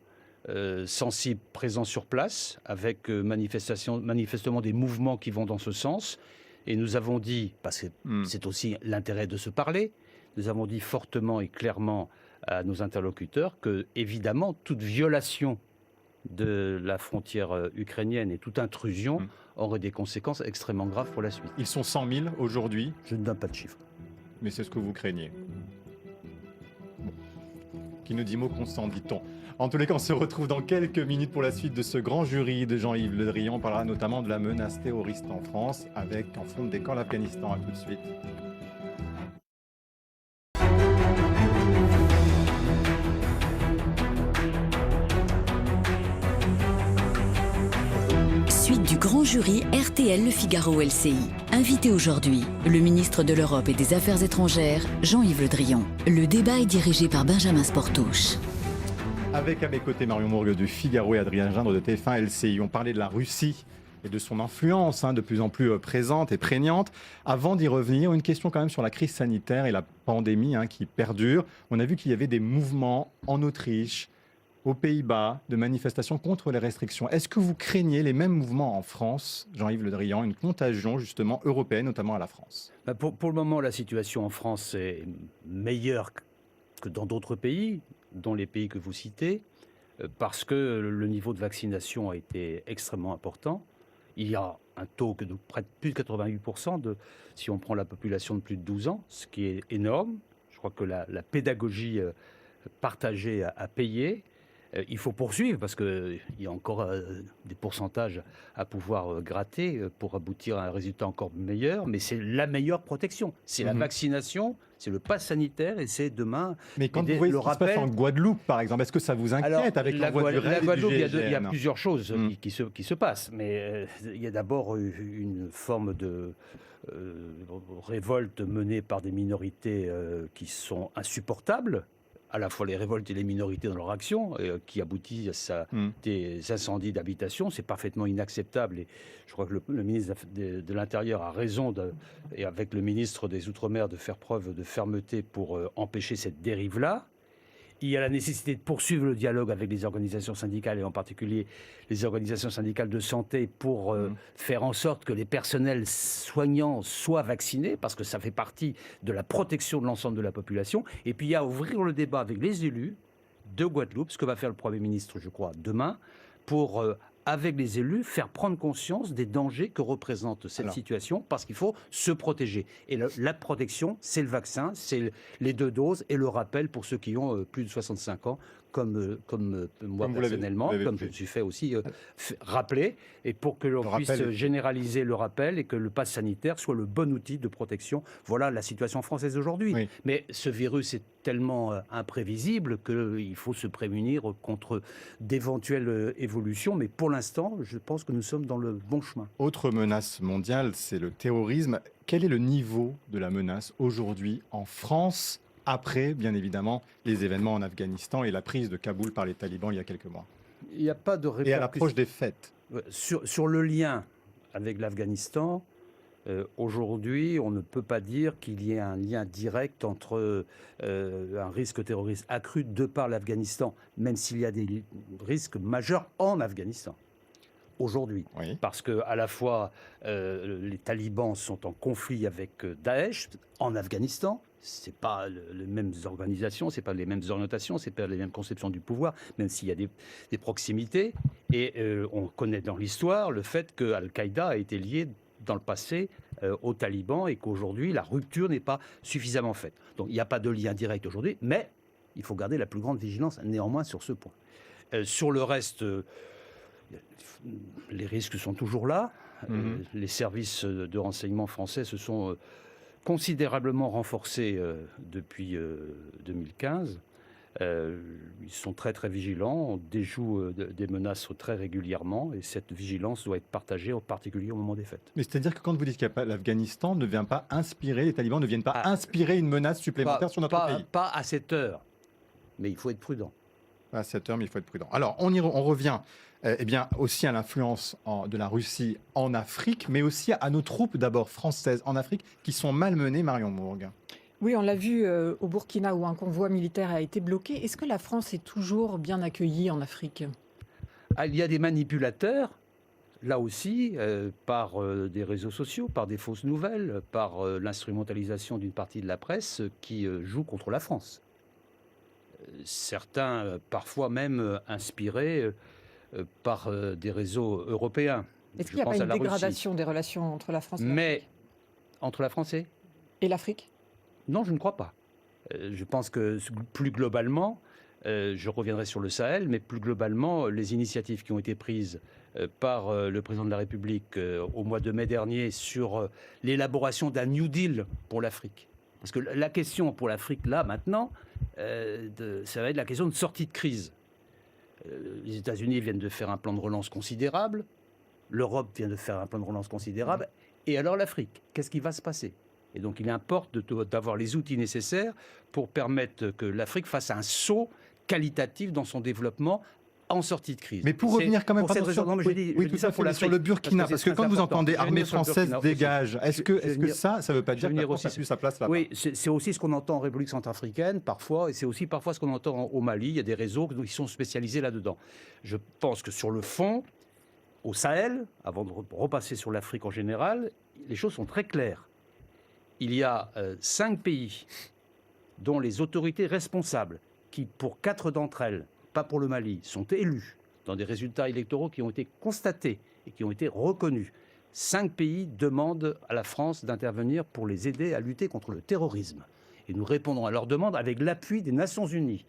sensibles présents sur place, avec manifestement des mouvements qui vont dans ce sens. Et nous avons dit, parce que c'est aussi l'intérêt de se parler, nous avons dit fortement et clairement à nos interlocuteurs que, évidemment, toute violation de la frontière ukrainienne et toute intrusion aurait des conséquences extrêmement graves pour la suite. Ils sont 100 000 aujourd'hui? Je ne donne pas de chiffres. Mais c'est ce que vous craignez. Bon. Qui ne dit mot constant, dit-on. En tous les cas, on se retrouve dans quelques minutes pour la suite de ce grand jury de Jean-Yves Le Drian. On parlera notamment de la menace terroriste en France, avec en fond de décor l'Afghanistan. À tout de suite. Suite du grand jury RTL Le Figaro LCI. Invité aujourd'hui, le ministre de l'Europe et des Affaires étrangères, Jean-Yves Le Drian. Le débat est dirigé par Benjamin Sportouche. Avec à mes côtés Marion Mourgue du Figaro et Adrien Gindre de TF1 LCI. On parlait de la Russie et de son influence de plus en plus présente et prégnante. Avant d'y revenir, une question quand même sur la crise sanitaire et la pandémie qui perdure. On a vu qu'il y avait des mouvements en Autriche, aux Pays-Bas, de manifestations contre les restrictions. Est-ce que vous craignez les mêmes mouvements en France, Jean-Yves Le Drian, une contagion justement européenne, notamment à la France? Pour le moment, la situation en France est meilleure que dans d'autres pays, dont les pays que vous citez, parce que le niveau de vaccination a été extrêmement important. Il y a un taux de près de plus de 88% si on prend la population de plus de 12 ans, ce qui est énorme. Je crois que la pédagogie partagée a payé. Il faut poursuivre parce qu'il y a encore des pourcentages à pouvoir gratter pour aboutir à un résultat encore meilleur, mais c'est la meilleure protection. C'est la vaccination, c'est le pass sanitaire et c'est demain... Mais quand vous voyez ce qui se passe en Guadeloupe, par exemple, est-ce que ça vous inquiète avec l'envoi du RAID et du Guadeloupe, il y a GIGN? plusieurs choses qui se passent, mais il y a d'abord une forme de révolte menée par des minorités qui sont insupportables, à la fois les révoltes et les minorités dans leur action, qui aboutissent à des incendies d'habitation. C'est parfaitement inacceptable. Et je crois que le ministre de l'Intérieur a raison, et avec le ministre des Outre-mer, de faire preuve de fermeté pour empêcher cette dérive-là. Il y a la nécessité de poursuivre le dialogue avec les organisations syndicales, et en particulier les organisations syndicales de santé, pour faire en sorte que les personnels soignants soient vaccinés, parce que ça fait partie de la protection de l'ensemble de la population. Et puis il y a à ouvrir le débat avec les élus de Guadeloupe, ce que va faire le Premier ministre, je crois, demain, pour... avec les élus, faire prendre conscience des dangers que représente cette situation, parce qu'il faut se protéger. Et la protection, c'est le vaccin, c'est les 2 doses et le rappel pour ceux qui ont plus de 65 ans, comme moi personnellement, comme je me suis fait aussi rappeler, et pour que l'on puisse généraliser le rappel et que le pass sanitaire soit le bon outil de protection. Voilà la situation française aujourd'hui. Oui. Mais ce virus est tellement imprévisible qu'il faut se prémunir contre d'éventuelles évolutions. Mais pour l'instant, je pense que nous sommes dans le bon chemin. Autre menace mondiale, c'est le terrorisme. Quel est le niveau de la menace aujourd'hui en France, après, bien évidemment, les événements en Afghanistan et la prise de Kaboul par les talibans il y a quelques mois? Il n'y a pas de répercussions. Et à l'approche des fêtes. Sur le lien avec l'Afghanistan, aujourd'hui, on ne peut pas dire qu'il y ait un lien direct entre un risque terroriste accru de par l'Afghanistan, même s'il y a des risques majeurs en Afghanistan. Aujourd'hui, parce que à la fois les talibans sont en conflit avec Daesh en Afghanistan. C'est pas les mêmes organisations, c'est pas les mêmes orientations, c'est pas les mêmes conceptions du pouvoir, même s'il y a des proximités. Et on connaît dans l'histoire le fait que Al-Qaïda a été lié dans le passé aux talibans et qu'aujourd'hui la rupture n'est pas suffisamment faite. Donc il n'y a pas de lien direct aujourd'hui, mais il faut garder la plus grande vigilance néanmoins sur ce point. Sur le reste, les risques sont toujours là. Les services de renseignement français se sont considérablement renforcés depuis 2015. Ils sont très très vigilants, on déjoue des menaces très régulièrement et cette vigilance doit être partagée en particulier au moment des fêtes. Mais c'est-à-dire que quand vous dites que l'Afghanistan ne vient pas inspirer, les talibans ne viennent pas inspirer une menace supplémentaire sur notre pays? Pas à cette heure, mais il faut être prudent. Pas à cette heure, mais il faut être prudent. Alors on revient bien, aussi à l'influence de la Russie en Afrique, mais aussi à nos troupes d'abord françaises en Afrique qui sont malmenées, Marion Mourgue. Oui, on l'a vu au Burkina où un convoi militaire a été bloqué. Est-ce que la France est toujours bien accueillie en Afrique? Il y a des manipulateurs, là aussi, par des réseaux sociaux, par des fausses nouvelles, par l'instrumentalisation d'une partie de la presse qui joue contre la France. Certains, parfois même inspirés par des réseaux européens. Est-ce qu'il n'y a pas une dégradation des relations entre la France et l'Afrique? Mais entre la France et l'Afrique? Non, je ne crois pas. Je pense que plus globalement, je reviendrai sur le Sahel, mais plus globalement, les initiatives qui ont été prises par le président de la République au mois de mai dernier sur l'élaboration d'un New Deal pour l'Afrique. Parce que la question pour l'Afrique, là, maintenant, ça va être la question de sortie de crise. Les États-Unis viennent de faire un plan de relance considérable, l'Europe vient de faire un plan de relance considérable, et alors l'Afrique, qu'est-ce qui va se passer? Et donc il importe d'avoir les outils nécessaires pour permettre que l'Afrique fasse un saut qualitatif dans son développement en sortie de crise. Mais pour revenir quand même sur le Burkina, parce que quand vous entendez armée française dégage, est-ce que ça ne veut pas dire que la France n'a plus sa place là-bas? Oui, c'est aussi ce qu'on entend en République centrafricaine parfois, et c'est aussi parfois ce qu'on entend au Mali. Il y a des réseaux qui sont spécialisés là-dedans. Je pense que sur le fond, au Sahel, avant de repasser sur l'Afrique en général, les choses sont très claires. Il y a 5 pays dont les autorités responsables, qui pour 4 d'entre elles, pas pour le Mali, sont élus dans des résultats électoraux qui ont été constatés et qui ont été reconnus. 5 pays demandent à la France d'intervenir pour les aider à lutter contre le terrorisme. Et nous répondons à leur demande avec l'appui des Nations Unies.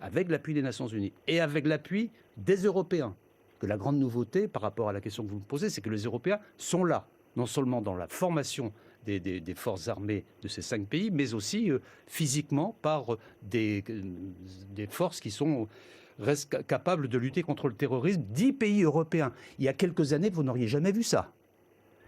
avec l'appui des Nations Unies et avec l'appui des Européens. Que la grande nouveauté par rapport à la question que vous me posez, c'est que les Européens sont là, non seulement dans la formation des forces armées de ces 5 pays, mais aussi physiquement par des forces qui restent capables de lutter contre le terrorisme. 10 pays européens. Il y a quelques années, vous n'auriez jamais vu ça.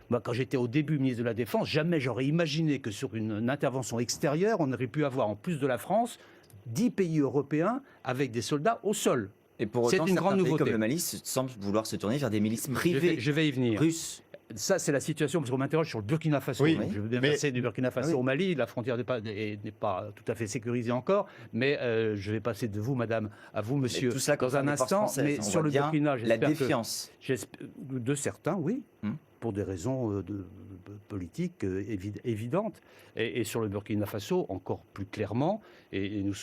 Moi, quand j'étais au début ministre de la Défense, jamais j'aurais imaginé que sur une intervention extérieure, on aurait pu avoir, en plus de la France, 10 pays européens avec des soldats au sol. Et pour C'est autant, une grande certains pays nouveauté. comme le Mali semblent vouloir se tourner vers des milices privées Je vais y venir. russes. Ça, c'est la situation, parce qu'on m'interroge sur le Burkina Faso. Oui, Je veux bien mais- passer du Burkina Faso au Mali. La frontière n'est pas tout à fait sécurisée encore. Mais je vais passer de vous, madame, à vous, monsieur, Mais tout cela dans concerne un les forces instant. françaises. Mais On sur voit le bien Burkina, la j'espère que... défiance. De certains, oui, Hmm. pour des raisons politiques évidentes. Et sur le Burkina Faso, encore plus clairement, et nous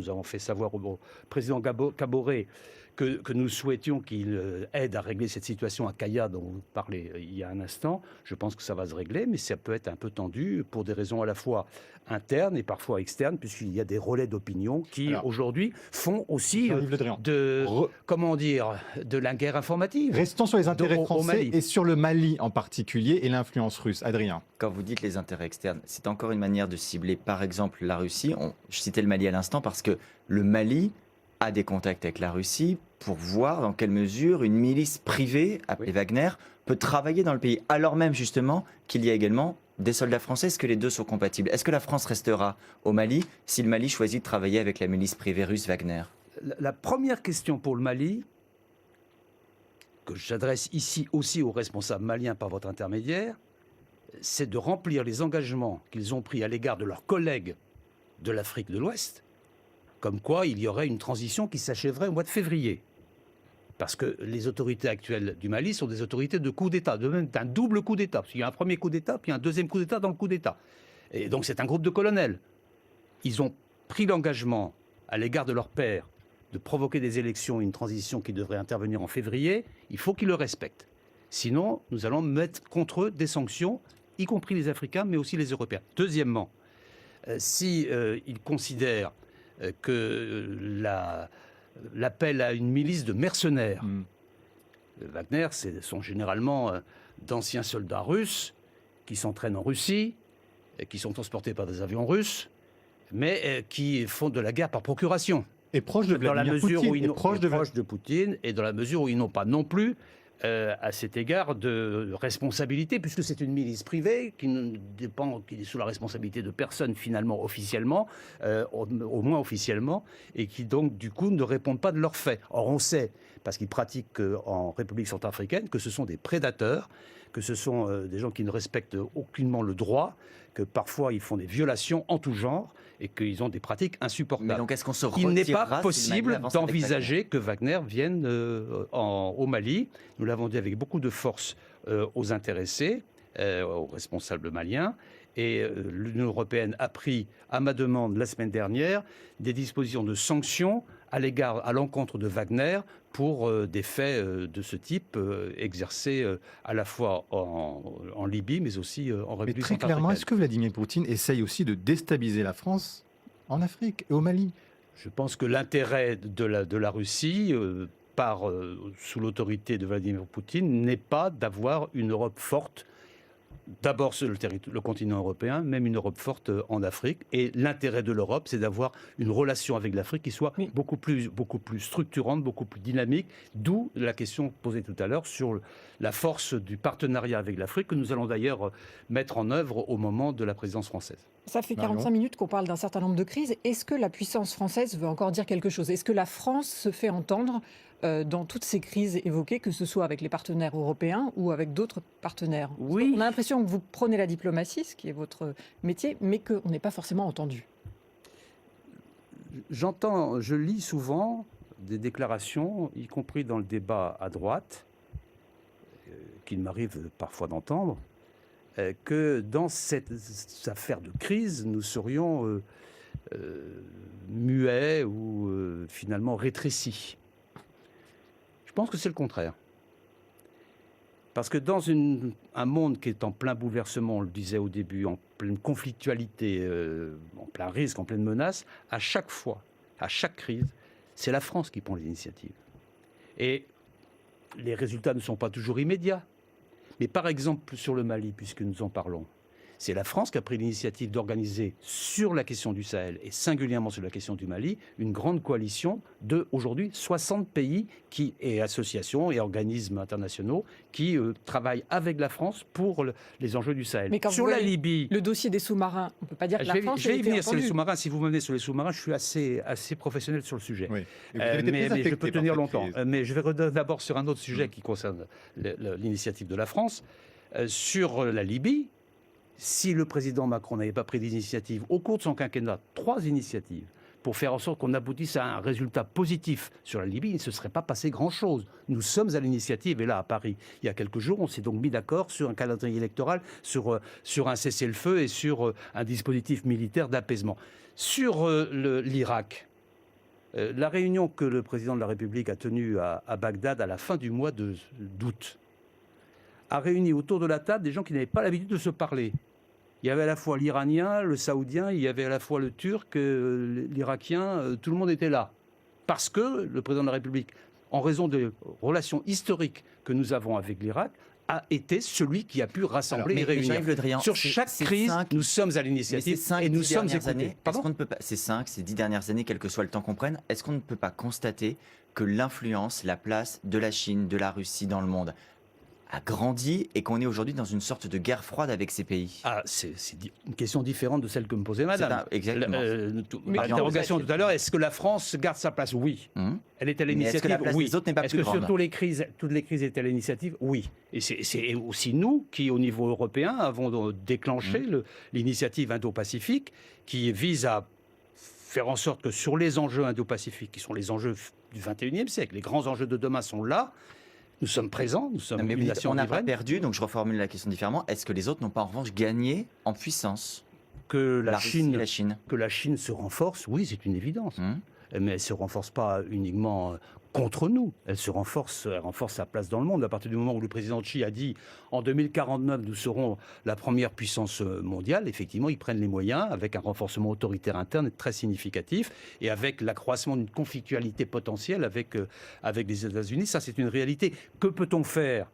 avons fait savoir au président Kaboré que nous souhaitions qu'il aide à régler cette situation à Kaya dont vous parlez il y a un instant. Je pense que ça va se régler, mais ça peut être un peu tendu pour des raisons à la fois internes et parfois externes, puisqu'il y a des relais d'opinion qui, Alors, aujourd'hui, font aussi Jean-Yves Le Drian. de la guerre informative. Restons sur les intérêts au français Mali. et sur le Mali en particulier et l'influence russe. Adrien. Quand vous dites les intérêts externes, c'est encore une manière de cibler, par exemple, la Russie. Je citais le Mali à l'instant parce que le Mali a des contacts avec la Russie pour voir dans quelle mesure une milice privée, appelée Wagner, peut travailler dans le pays, alors même justement qu'il y a également des soldats français. Est-ce que les deux sont compatibles? Est-ce que la France restera au Mali si le Mali choisit de travailler avec la milice privée russe Wagner? La première question pour le Mali, que j'adresse ici aussi aux responsables maliens par votre intermédiaire, c'est de remplir les engagements qu'ils ont pris à l'égard de leurs collègues de l'Afrique de l'Ouest, comme quoi il y aurait une transition qui s'achèverait au mois de février. Parce que les autorités actuelles du Mali sont des autorités de coup d'État, d'un double coup d'État. Parce qu'il y a un premier coup d'État, puis un deuxième coup d'État dans le coup d'État. Et donc c'est un groupe de colonels. Ils ont pris l'engagement à l'égard de leur père de provoquer des élections, une transition qui devrait intervenir en février. Il faut qu'ils le respectent. Sinon, nous allons mettre contre eux des sanctions, y compris les Africains, mais aussi les Européens. Deuxièmement, si ils considèrent que l'appel à une milice de mercenaires, Wagner, ce sont généralement d'anciens soldats russes qui s'entraînent en Russie, qui sont transportés par des avions russes, mais qui font de la guerre par procuration. Et proche de Dans la Vladimir mesure Poutine. où ils Et n'ont- proche de de Poutine, et dans la mesure où ils n'ont pas non plus, à cet égard, de responsabilité, puisque c'est une milice privée qui ne dépend, qui est sous la responsabilité de personne finalement officiellement, au moins officiellement, et qui donc du coup ne répondent pas de leurs faits. Or on sait, parce qu'ils pratiquent en République centrafricaine, que ce sont des prédateurs, que ce sont des gens qui ne respectent aucunement le droit, que parfois ils font des violations en tout genre, et qu'ils ont des pratiques insupportables. Mais donc est-ce qu'on se Il n'est retirera pas si le possible Mali avance avec d'envisager que Wagner vienne au Mali. Nous l'avons dit avec beaucoup de force aux intéressés, aux responsables maliens. Et l'Union européenne a pris, à ma demande la semaine dernière, des dispositions de sanctions à l'encontre de Wagner pour des faits de ce type exercés à la fois en Libye, mais aussi en Mais République très clairement, centrafricaine. est-ce que Vladimir Poutine essaye aussi de déstabiliser la France en Afrique et au Mali? Je pense que l'intérêt de la Russie, sous l'autorité de Vladimir Poutine, n'est pas d'avoir une Europe forte, d'abord sur le continent européen, même une Europe forte en Afrique. Et l'intérêt de l'Europe, c'est d'avoir une relation avec l'Afrique qui soit Oui. beaucoup plus structurante, beaucoup plus dynamique, d'où la question posée tout à l'heure sur la force du partenariat avec l'Afrique, que nous allons d'ailleurs mettre en œuvre au moment de la présidence française. Ça fait Marion. 45 minutes qu'on parle d'un certain nombre de crises. Est-ce que la puissance française veut encore dire quelque chose? Est-ce que la France se fait entendre dans toutes ces crises évoquées, que ce soit avec les partenaires européens ou avec d'autres partenaires? Oui. On a l'impression que vous prenez la diplomatie, ce qui est votre métier, mais qu'on n'est pas forcément entendu. Je lis souvent des déclarations, y compris dans le débat à droite, qu'il m'arrive parfois d'entendre, que dans cette affaire de crise, nous serions muets ou finalement rétrécis. Je pense que c'est le contraire. Parce que dans un monde qui est en plein bouleversement, on le disait au début, en pleine conflictualité, en plein risque, en pleine menace, à chaque fois, à chaque crise, c'est la France qui prend l'initiative. Et les résultats ne sont pas toujours immédiats. Mais par exemple, sur le Mali, puisque nous en parlons, c'est la France qui a pris l'initiative d'organiser sur la question du Sahel et singulièrement sur la question du Mali une grande coalition de aujourd'hui 60 pays et associations et organismes internationaux qui travaillent avec la France pour les enjeux du Sahel. Mais quand sur vous la voyez Libye, le dossier des sous-marins, on ne peut pas dire que la France je vais a y été venir sur les entendue. sous-marins. Si vous me menez sur les sous-marins, je suis assez professionnel sur le sujet. Oui. Et vous avez été très mais je affecté peux par tenir cette longtemps. crise. Mais je vais revenir d'abord sur un autre sujet qui concerne l'initiative de la France. Sur la Libye, si le président Macron n'avait pas pris d'initiative au cours de son quinquennat, 3 initiatives, pour faire en sorte qu'on aboutisse à un résultat positif sur la Libye, il ne se serait pas passé grand-chose. Nous sommes à l'initiative, et là, à Paris, il y a quelques jours, on s'est donc mis d'accord sur un calendrier électoral, sur un cessez-le-feu et sur un dispositif militaire d'apaisement. Sur l'Irak, la réunion que le président de la République a tenue à Bagdad à la fin du mois d'août a réuni autour de la table des gens qui n'avaient pas l'habitude de se parler. Il y avait à la fois l'Iranien, le Saoudien, il y avait à la fois le Turc, l'Irakien, tout le monde était là. Parce que le président de la République, en raison des relations historiques que nous avons avec l'Irak, a été celui qui a pu rassembler et réunir. Jean-Yves Le Drian, Sur chaque crise, nous sommes à l'initiative et nous sommes écoutés. Est-ce qu'on ne peut pas, ces 10 dernières années, quel que soit le temps qu'on prenne, est-ce qu'on ne peut pas constater que l'influence, la place de la Chine, de la Russie dans le monde a grandi et qu'on est aujourd'hui dans une sorte de guerre froide avec ces pays? C'est une question différente de celle que me posait madame. Exactement. L'interrogation tout à l'heure, est-ce que la France garde sa place? Oui. Elle est à l'initiative? Est-ce que la place oui. des autres n'est pas Est-ce plus que sur grande? toutes les crises étaient à l'initiative? Oui. Et c'est aussi nous qui, au niveau européen, avons déclenché l'initiative Indo-Pacifique qui vise à faire en sorte que sur les enjeux indo-pacifiques, qui sont les enjeux du 21e siècle, les grands enjeux de demain sont là. Nous sommes présents, nous sommes une nation on n'a pas riveraine. perdu, donc je reformule la question différemment. Est-ce que les autres n'ont pas en revanche gagné en puissance? Que la Russie et la Chine. Que la Chine se renforce, oui, c'est une évidence. Mais elle ne se renforce pas uniquement contre nous. Elle renforce sa place dans le monde. À partir du moment où le président Xi a dit en 2049, nous serons la première puissance mondiale, effectivement, ils prennent les moyens avec un renforcement autoritaire interne très significatif et avec l'accroissement d'une conflictualité potentielle avec les États-Unis. Ça, c'est une réalité. Que peut-on faire?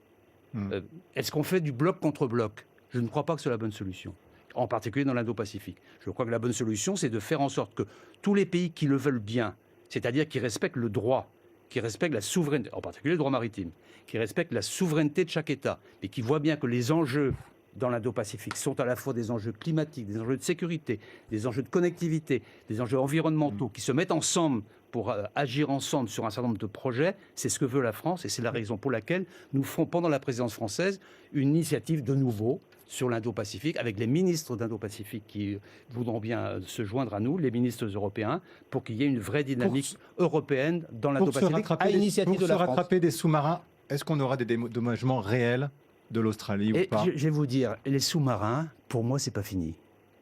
Est-ce qu'on fait du bloc contre bloc? Je ne crois pas que c'est la bonne solution. En particulier dans l'Indo-Pacifique. Je crois que la bonne solution, c'est de faire en sorte que tous les pays qui le veulent bien, c'est-à-dire qui respectent le droit, qui respectent la souveraineté, en particulier le droit maritime, qui respectent la souveraineté de chaque État, mais qui voient bien que les enjeux dans l'Indo-Pacifique sont à la fois des enjeux climatiques, des enjeux de sécurité, des enjeux de connectivité, des enjeux environnementaux, qui se mettent ensemble pour agir ensemble sur un certain nombre de projets. C'est ce que veut la France et c'est la raison pour laquelle nous ferons, pendant la présidence française, une initiative de nouveau sur l'Indo-Pacifique, avec les ministres d'Indo-Pacifique qui voudront bien se joindre à nous, les ministres européens, pour qu'il y ait une vraie dynamique européenne dans l'Indo-Pacifique, à l'initiative de la France. Pour se rattraper des sous-marins, est-ce qu'on aura des dédommagements réels de l'Australie ou pas? Je vais vous dire, les sous-marins, pour moi, c'est pas fini.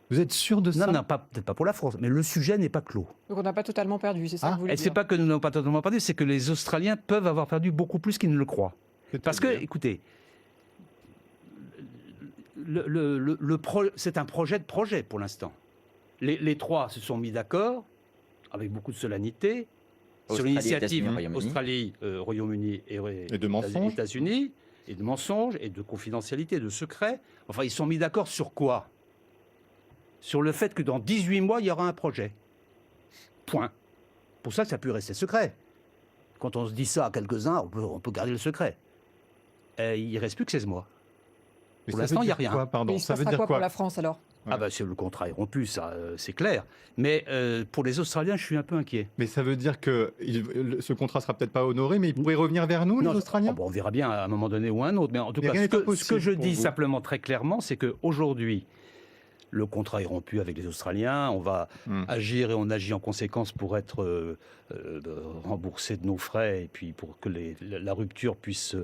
Vous êtes sûr de ça? Non, peut-être pas pour la France, mais le sujet n'est pas clos. Donc on n'a pas totalement perdu, c'est ça que vous voulez Et dire? c'est pas que nous n'avons pas totalement perdu, c'est que les Australiens peuvent avoir perdu beaucoup plus qu'ils ne le croient. Parce que, écoutez, c'est un projet de projet pour l'instant. Les trois se sont mis d'accord, avec beaucoup de solennité, sur l'initiative Australie, Royaume-Uni et de mensonges. États-Unis, et de mensonges, et de confidentialité, de secrets. Enfin, ils sont mis d'accord sur quoi? Sur le fait que dans 18 mois, il y aura un projet. Point. Pour ça que ça a pu rester secret. Quand on se dit ça à quelques-uns, on peut garder le secret. Il ne reste plus que 16 mois. Mais pour l'instant, il n'y a rien. Mais ça veut dire quoi pour la France alors? C'est le contrat est rompu, ça, c'est clair. Mais pour les Australiens, je suis un peu inquiet. Mais ça veut dire que ce contrat sera peut-être pas honoré, mais ils pourraient revenir vers nous, les Australiens? On verra bien à un moment donné ou à un autre. Mais en tout cas, ce que je dis simplement très clairement, c'est qu'aujourd'hui, le contrat est rompu avec les Australiens. On va agir et on agit en conséquence pour être remboursé de nos frais et puis pour que la rupture puisse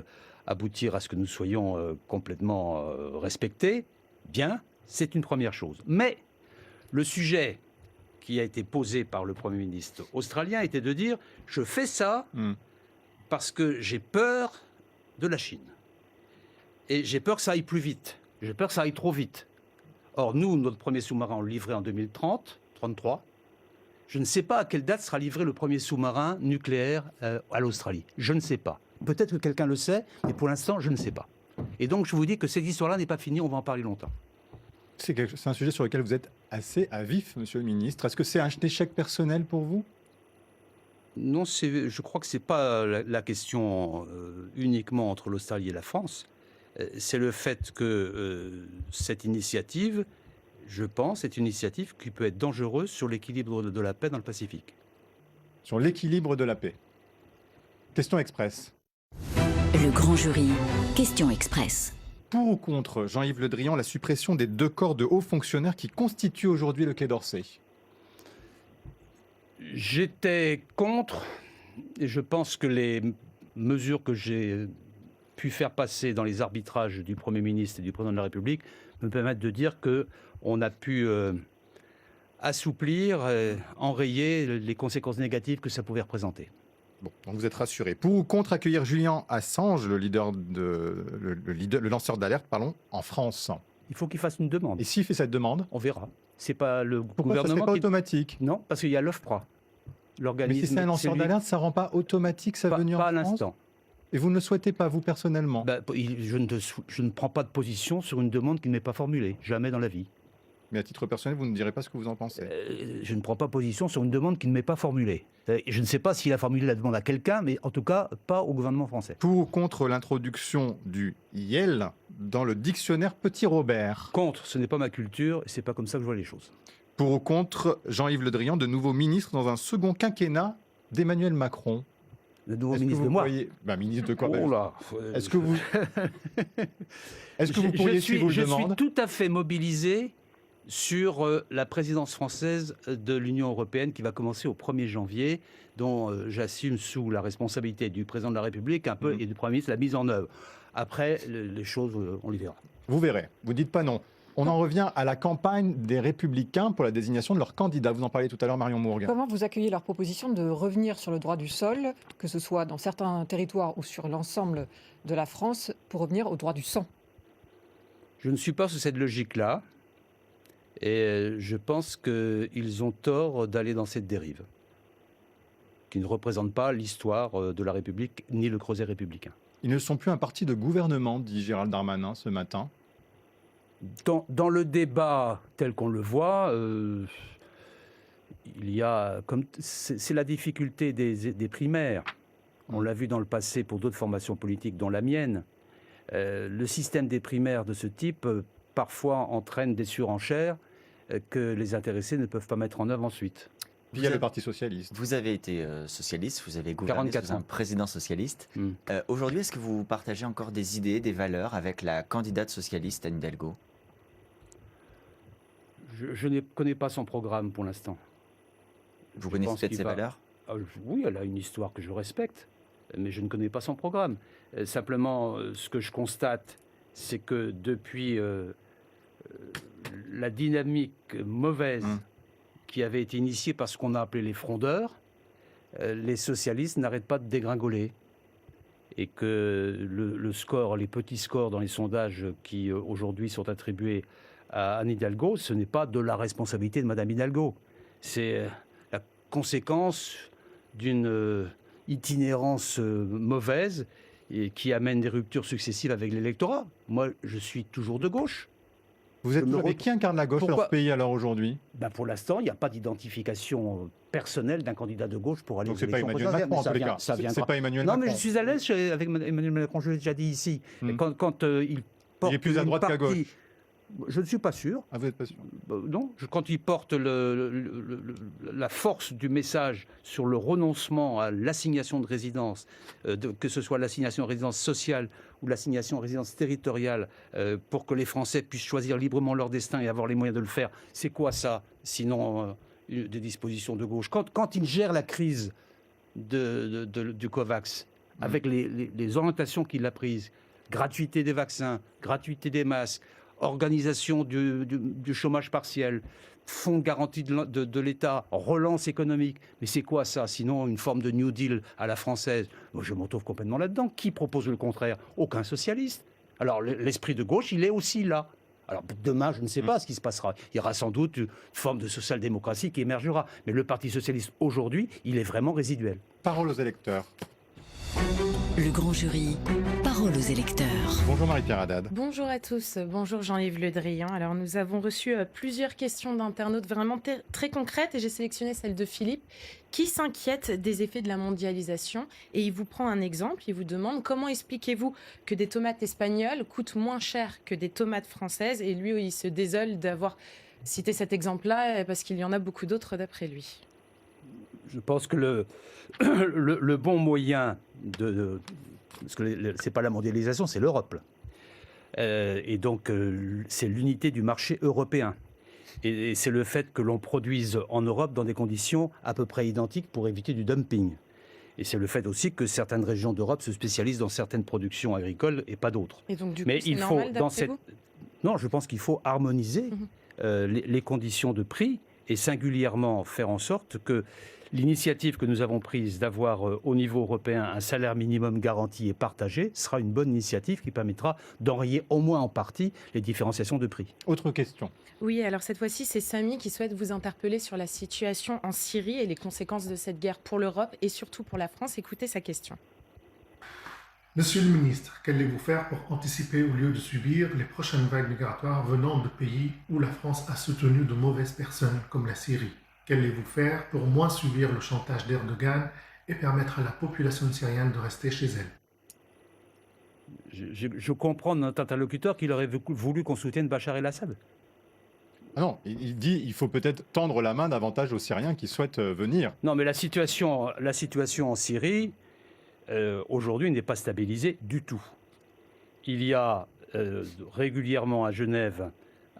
aboutir à ce que nous soyons complètement respectés. Bien. C'est une première chose. Mais le sujet qui a été posé par le Premier ministre australien était de dire « je fais ça parce que j'ai peur de la Chine. Et j'ai peur que ça aille plus vite. J'ai peur que ça aille trop vite. » Or, nous, notre premier sous-marin, on le livrait en 2030, 33. Je ne sais pas à quelle date sera livré le premier sous-marin nucléaire à l'Australie. Je ne sais pas. Peut-être que quelqu'un le sait, mais pour l'instant, je ne sais pas. Et donc, je vous dis que cette histoire-là n'est pas finie, on va en parler longtemps. C'est un sujet sur lequel vous êtes assez à vif, monsieur le ministre. Est-ce que c'est un échec personnel pour vous? Non, je crois que ce n'est pas la question uniquement entre l'Australie et la France. C'est le fait que cette initiative, je pense, est une initiative qui peut être dangereuse sur l'équilibre de la paix dans le Pacifique. Sur l'équilibre de la paix. Question express. Le grand jury, question express. Pour ou contre, Jean-Yves Le Drian, la suppression des 2 corps de hauts fonctionnaires qui constituent aujourd'hui le Quai d'Orsay? J'étais contre, et je pense que les mesures que j'ai pu faire passer dans les arbitrages du Premier ministre et du Président de la République me permettent de dire qu'on a pu assouplir, enrayer les conséquences négatives que ça pouvait représenter. Bon, donc vous êtes rassuré. Pour ou contre accueillir Julian Assange, le lanceur d'alerte, en France? Il faut qu'il fasse une demande. Et s'il fait cette demande? On verra. C'est pas le Pourquoi ça ne gouvernement serait pas automatique? Non, parce qu'il y a l'OFPRA. Mais si c'est un lanceur d'alerte, ça ne rend pas automatique sa venue en pas à France? l'instant. Et vous ne le souhaitez pas, vous, personnellement? Je ne prends pas de position sur une demande qui ne m'est pas formulée. Jamais dans la vie. Mais à titre personnel, vous ne direz pas ce que vous en pensez? Je ne prends pas position sur une demande qui ne m'est pas formulée. Je ne sais pas s'il a formulé la demande à quelqu'un, mais en tout cas, pas au gouvernement français. Pour ou contre l'introduction du YEL dans le dictionnaire Petit Robert? Contre, ce n'est pas ma culture, et c'est pas comme ça que je vois les choses. Pour ou contre Jean-Yves Le Drian, de nouveau ministre dans un second quinquennat d'Emmanuel Macron? Le nouveau Est-ce que ministre vous de moi. pourriez- ministre de quoi? Oh là, Est-ce que vous, est-ce que vous pourriez, si vous le je suis demande? tout à fait mobilisé sur la présidence française de l'Union européenne qui va commencer au 1er janvier, dont j'assume sous la responsabilité du président de la République un peu et du Premier ministre la mise en œuvre. Après, les choses, on les verra. Vous verrez, vous dites pas non. On en revient à la campagne des Républicains pour la désignation de leur candidat. Vous en parliez tout à l'heure, Marion Mourgue. Comment vous accueillez leur proposition de revenir sur le droit du sol, que ce soit dans certains territoires ou sur l'ensemble de la France, pour revenir au droit du sang? Je ne suis pas sous cette logique-là. Et je pense qu'ils ont tort d'aller dans cette dérive, qui ne représente pas l'histoire de la République ni le creuset républicain. Ils ne sont plus un parti de gouvernement, dit Gérald Darmanin ce matin. Dans le débat tel qu'on le voit, il y a, c'est la difficulté des primaires. On l'a vu dans le passé pour d'autres formations politiques, dont la mienne. Le système des primaires de ce type parfois entraîne des surenchères que les intéressés ne peuvent pas mettre en œuvre ensuite. Puis il y a le Parti socialiste. Vous avez été socialiste, vous avez gouverné 44 sous un ans. président socialiste. Aujourd'hui, est-ce que vous partagez encore des idées, des valeurs avec la candidate socialiste Anne Hidalgo? Je ne connais pas son programme pour l'instant. Vous Je connaissez pense peut-être qu'il ses va- valeurs? Oui, elle a une histoire que je respecte, mais je ne connais pas son programme. Simplement, ce que je constate, c'est que depuis la dynamique mauvaise qui avait été initiée par ce qu'on a appelé les frondeurs, les socialistes n'arrêtent pas de dégringoler. Et que le score, les petits scores dans les sondages qui aujourd'hui sont attribués à Anne Hidalgo, ce n'est pas de la responsabilité de Madame Hidalgo. C'est la conséquence d'une itinérance mauvaise et qui amène des ruptures successives avec l'électorat. Moi, je suis toujours de gauche. Vous êtes me avec qui incarne la gauche dans Pourquoi ce pays alors aujourd'hui? Pour l'instant, il n'y a pas d'identification personnelle d'un candidat de gauche pour aller Donc aux c'est pas élections Emmanuel présidentielles, Macron en mais tous les cas. ça C'est viendra. pas Emmanuel Non, Macron. mais je suis à l'aise avec Emmanuel Macron, je l'ai déjà dit ici. Quand il porte est plus à une droite qu'à partie- gauche. Je ne suis pas sûr. Ah, vous n'êtes pas sûr? Non, quand il porte la force du message sur le renoncement à l'assignation de résidence, que ce soit l'assignation de résidence sociale ou l'assignation de résidence territoriale, pour que les Français puissent choisir librement leur destin et avoir les moyens de le faire, c'est quoi ça, sinon des dispositions de gauche? Quand il gère la crise du COVAX, avec les orientations qu'il a prises, gratuité des vaccins, gratuité des masques, organisation du chômage partiel, fonds de garantie de l'État, relance économique. Mais c'est quoi ça? Sinon, une forme de New Deal à la française. Moi, je m'en trouve complètement là-dedans. Qui propose le contraire? Aucun socialiste. Alors, l'esprit de gauche, il est aussi là. Alors demain, je ne sais pas ce qui se passera. Il y aura sans doute une forme de social-démocratie qui émergera. Mais le Parti socialiste, aujourd'hui, il est vraiment résiduel. Parole aux électeurs. Le grand jury, parole aux électeurs. Bonjour Marie-Pierre Haddad. Bonjour à tous, bonjour Jean-Yves Le Drian. Alors nous avons reçu plusieurs questions d'internautes vraiment très concrètes et j'ai sélectionné celle de Philippe qui s'inquiète des effets de la mondialisation et il vous prend un exemple, il vous demande comment expliquez-vous que des tomates espagnoles coûtent moins cher que des tomates françaises et lui il se désole d'avoir cité cet exemple-là parce qu'il y en a beaucoup d'autres d'après lui. Je pense que le bon moyen parce que c'est pas la mondialisation, c'est l'Europe. Et donc, c'est l'unité du marché européen. Et c'est le fait que l'on produise en Europe dans des conditions à peu près identiques pour éviter du dumping. Et c'est le fait aussi que certaines régions d'Europe se spécialisent dans certaines productions agricoles et pas d'autres. Et donc, du coup, Mais c'est il faut, normal d'après vous ? Non, je pense qu'il faut harmoniser les conditions de prix et singulièrement faire en sorte que l'initiative que nous avons prise d'avoir au niveau européen un salaire minimum garanti et partagé sera une bonne initiative qui permettra d'enrayer au moins en partie les différenciations de prix. Autre question. Oui, alors cette fois-ci, c'est Samy qui souhaite vous interpeller sur la situation en Syrie et les conséquences de cette guerre pour l'Europe et surtout pour la France. Écoutez sa question. Monsieur le ministre, qu'allez-vous faire pour anticiper au lieu de subir les prochaines vagues migratoires venant de pays où la France a soutenu de mauvaises personnes comme la Syrie ? Qu'allez-vous faire pour moins subir le chantage d'Erdogan et permettre à la population syrienne de rester chez elle ? Je comprends notre interlocuteur qu'il aurait voulu qu'on soutienne Bachar el-Assad. Ah non, il dit qu'il faut peut-être tendre la main davantage aux Syriens qui souhaitent venir. Non, mais la situation en Syrie, aujourd'hui, n'est pas stabilisée du tout. Il y a régulièrement à Genève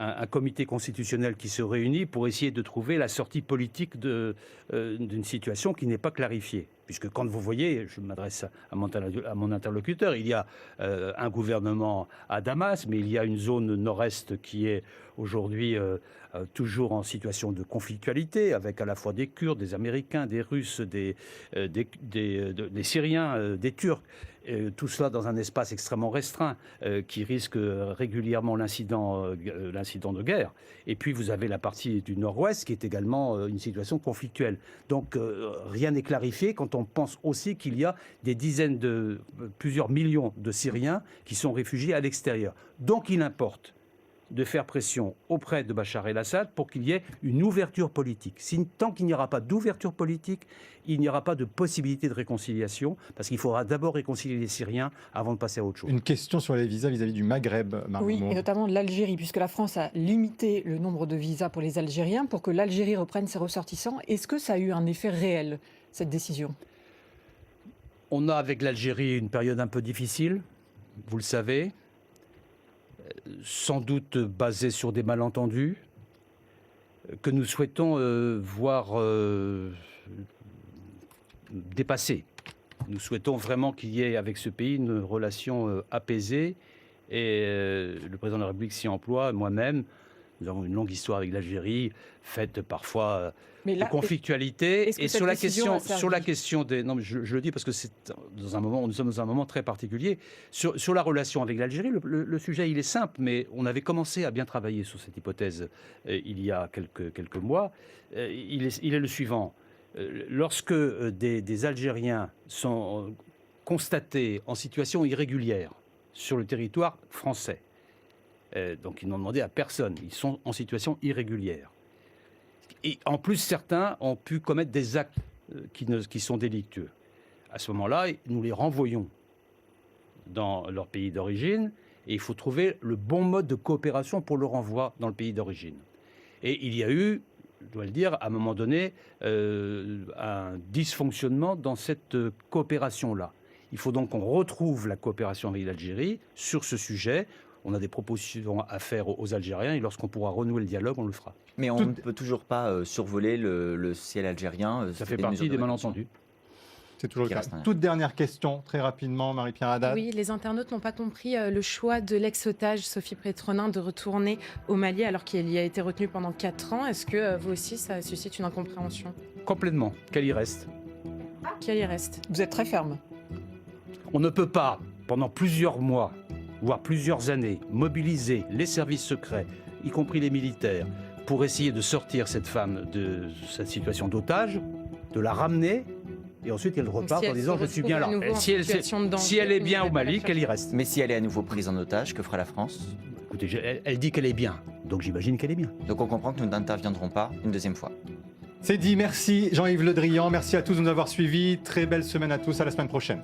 un comité constitutionnel qui se réunit pour essayer de trouver la sortie politique d'une situation qui n'est pas clarifiée. Puisque quand vous voyez, je m'adresse à mon interlocuteur, il y a un gouvernement à Damas, mais il y a une zone nord-est qui est aujourd'hui toujours en situation de conflictualité, avec à la fois des Kurdes, des Américains, des Russes, des Syriens, des Turcs. Tout cela dans un espace extrêmement restreint qui risque régulièrement l'incident de guerre. Et puis vous avez la partie du nord-ouest qui est également une situation conflictuelle. Donc rien n'est clarifié quand on pense aussi qu'il y a des dizaines plusieurs millions de Syriens qui sont réfugiés à l'extérieur. Donc il importe de faire pression auprès de Bachar el-Assad pour qu'il y ait une ouverture politique. Tant qu'il n'y aura pas d'ouverture politique, il n'y aura pas de possibilité de réconciliation, parce qu'il faudra d'abord réconcilier les Syriens avant de passer à autre chose. Une question sur les visas vis-à-vis du Maghreb, Marie. Oui, et notamment de l'Algérie, puisque la France a limité le nombre de visas pour les Algériens pour que l'Algérie reprenne ses ressortissants. Est-ce que ça a eu un effet réel, cette décision ? On a avec l'Algérie une période un peu difficile, vous le savez, sans doute basée sur des malentendus, que nous souhaitons voir dépasser. Nous souhaitons vraiment qu'il y ait avec ce pays une relation apaisée et le président de la République s'y emploie, moi-même. Nous avons une longue histoire avec l'Algérie, faite parfois de conflictualité. Et sur la question des... Non, mais je le dis parce que nous sommes dans un moment très particulier. Sur la relation avec l'Algérie, le sujet, il est simple, mais on avait commencé à bien travailler sur cette hypothèse il y a quelques mois. Il est le suivant. Lorsque des Algériens sont constatés en situation irrégulière sur le territoire français, donc ils n'ont demandé à personne, ils sont en situation irrégulière. Et en plus, certains ont pu commettre des actes qui sont délictueux. À ce moment-là, nous les renvoyons dans leur pays d'origine et il faut trouver le bon mode de coopération pour le renvoi dans le pays d'origine. Et il y a eu, je dois le dire, à un moment donné, un dysfonctionnement dans cette coopération-là. Il faut donc qu'on retrouve la coopération avec l'Algérie sur ce sujet. On a des propositions à faire aux Algériens et lorsqu'on pourra renouer le dialogue, on le fera. Mais on ne peut toujours pas survoler le ciel algérien. Ça fait partie des malentendus. C'est toujours le cas. Toute dernière question, très rapidement, Marie-Pierre Haddad. Oui, les internautes n'ont pas compris le choix de l'ex-otage Sophie Pétronin de retourner au Mali alors qu'elle y a été retenue pendant 4 ans. Est-ce que vous aussi, ça suscite une incompréhension ? Complètement. Qu'elle y reste. Qu'elle y reste. Vous êtes très ferme. On ne peut pas, pendant plusieurs mois, voire plusieurs années, mobiliser les services secrets, y compris les militaires, pour essayer de sortir cette femme de cette situation d'otage, de la ramener, et ensuite elle repart en disant « je suis bien là ». Si elle est bien au Mali, qu'elle y reste. Mais si elle est à nouveau prise en otage, que fera la France? Écoutez, elle dit qu'elle est bien, donc j'imagine qu'elle est bien. Donc on comprend que nous n'interviendrons pas une deuxième fois. C'est dit, merci Jean-Yves Le Drian, merci à tous de nous avoir suivis, très belle semaine à tous, à la semaine prochaine.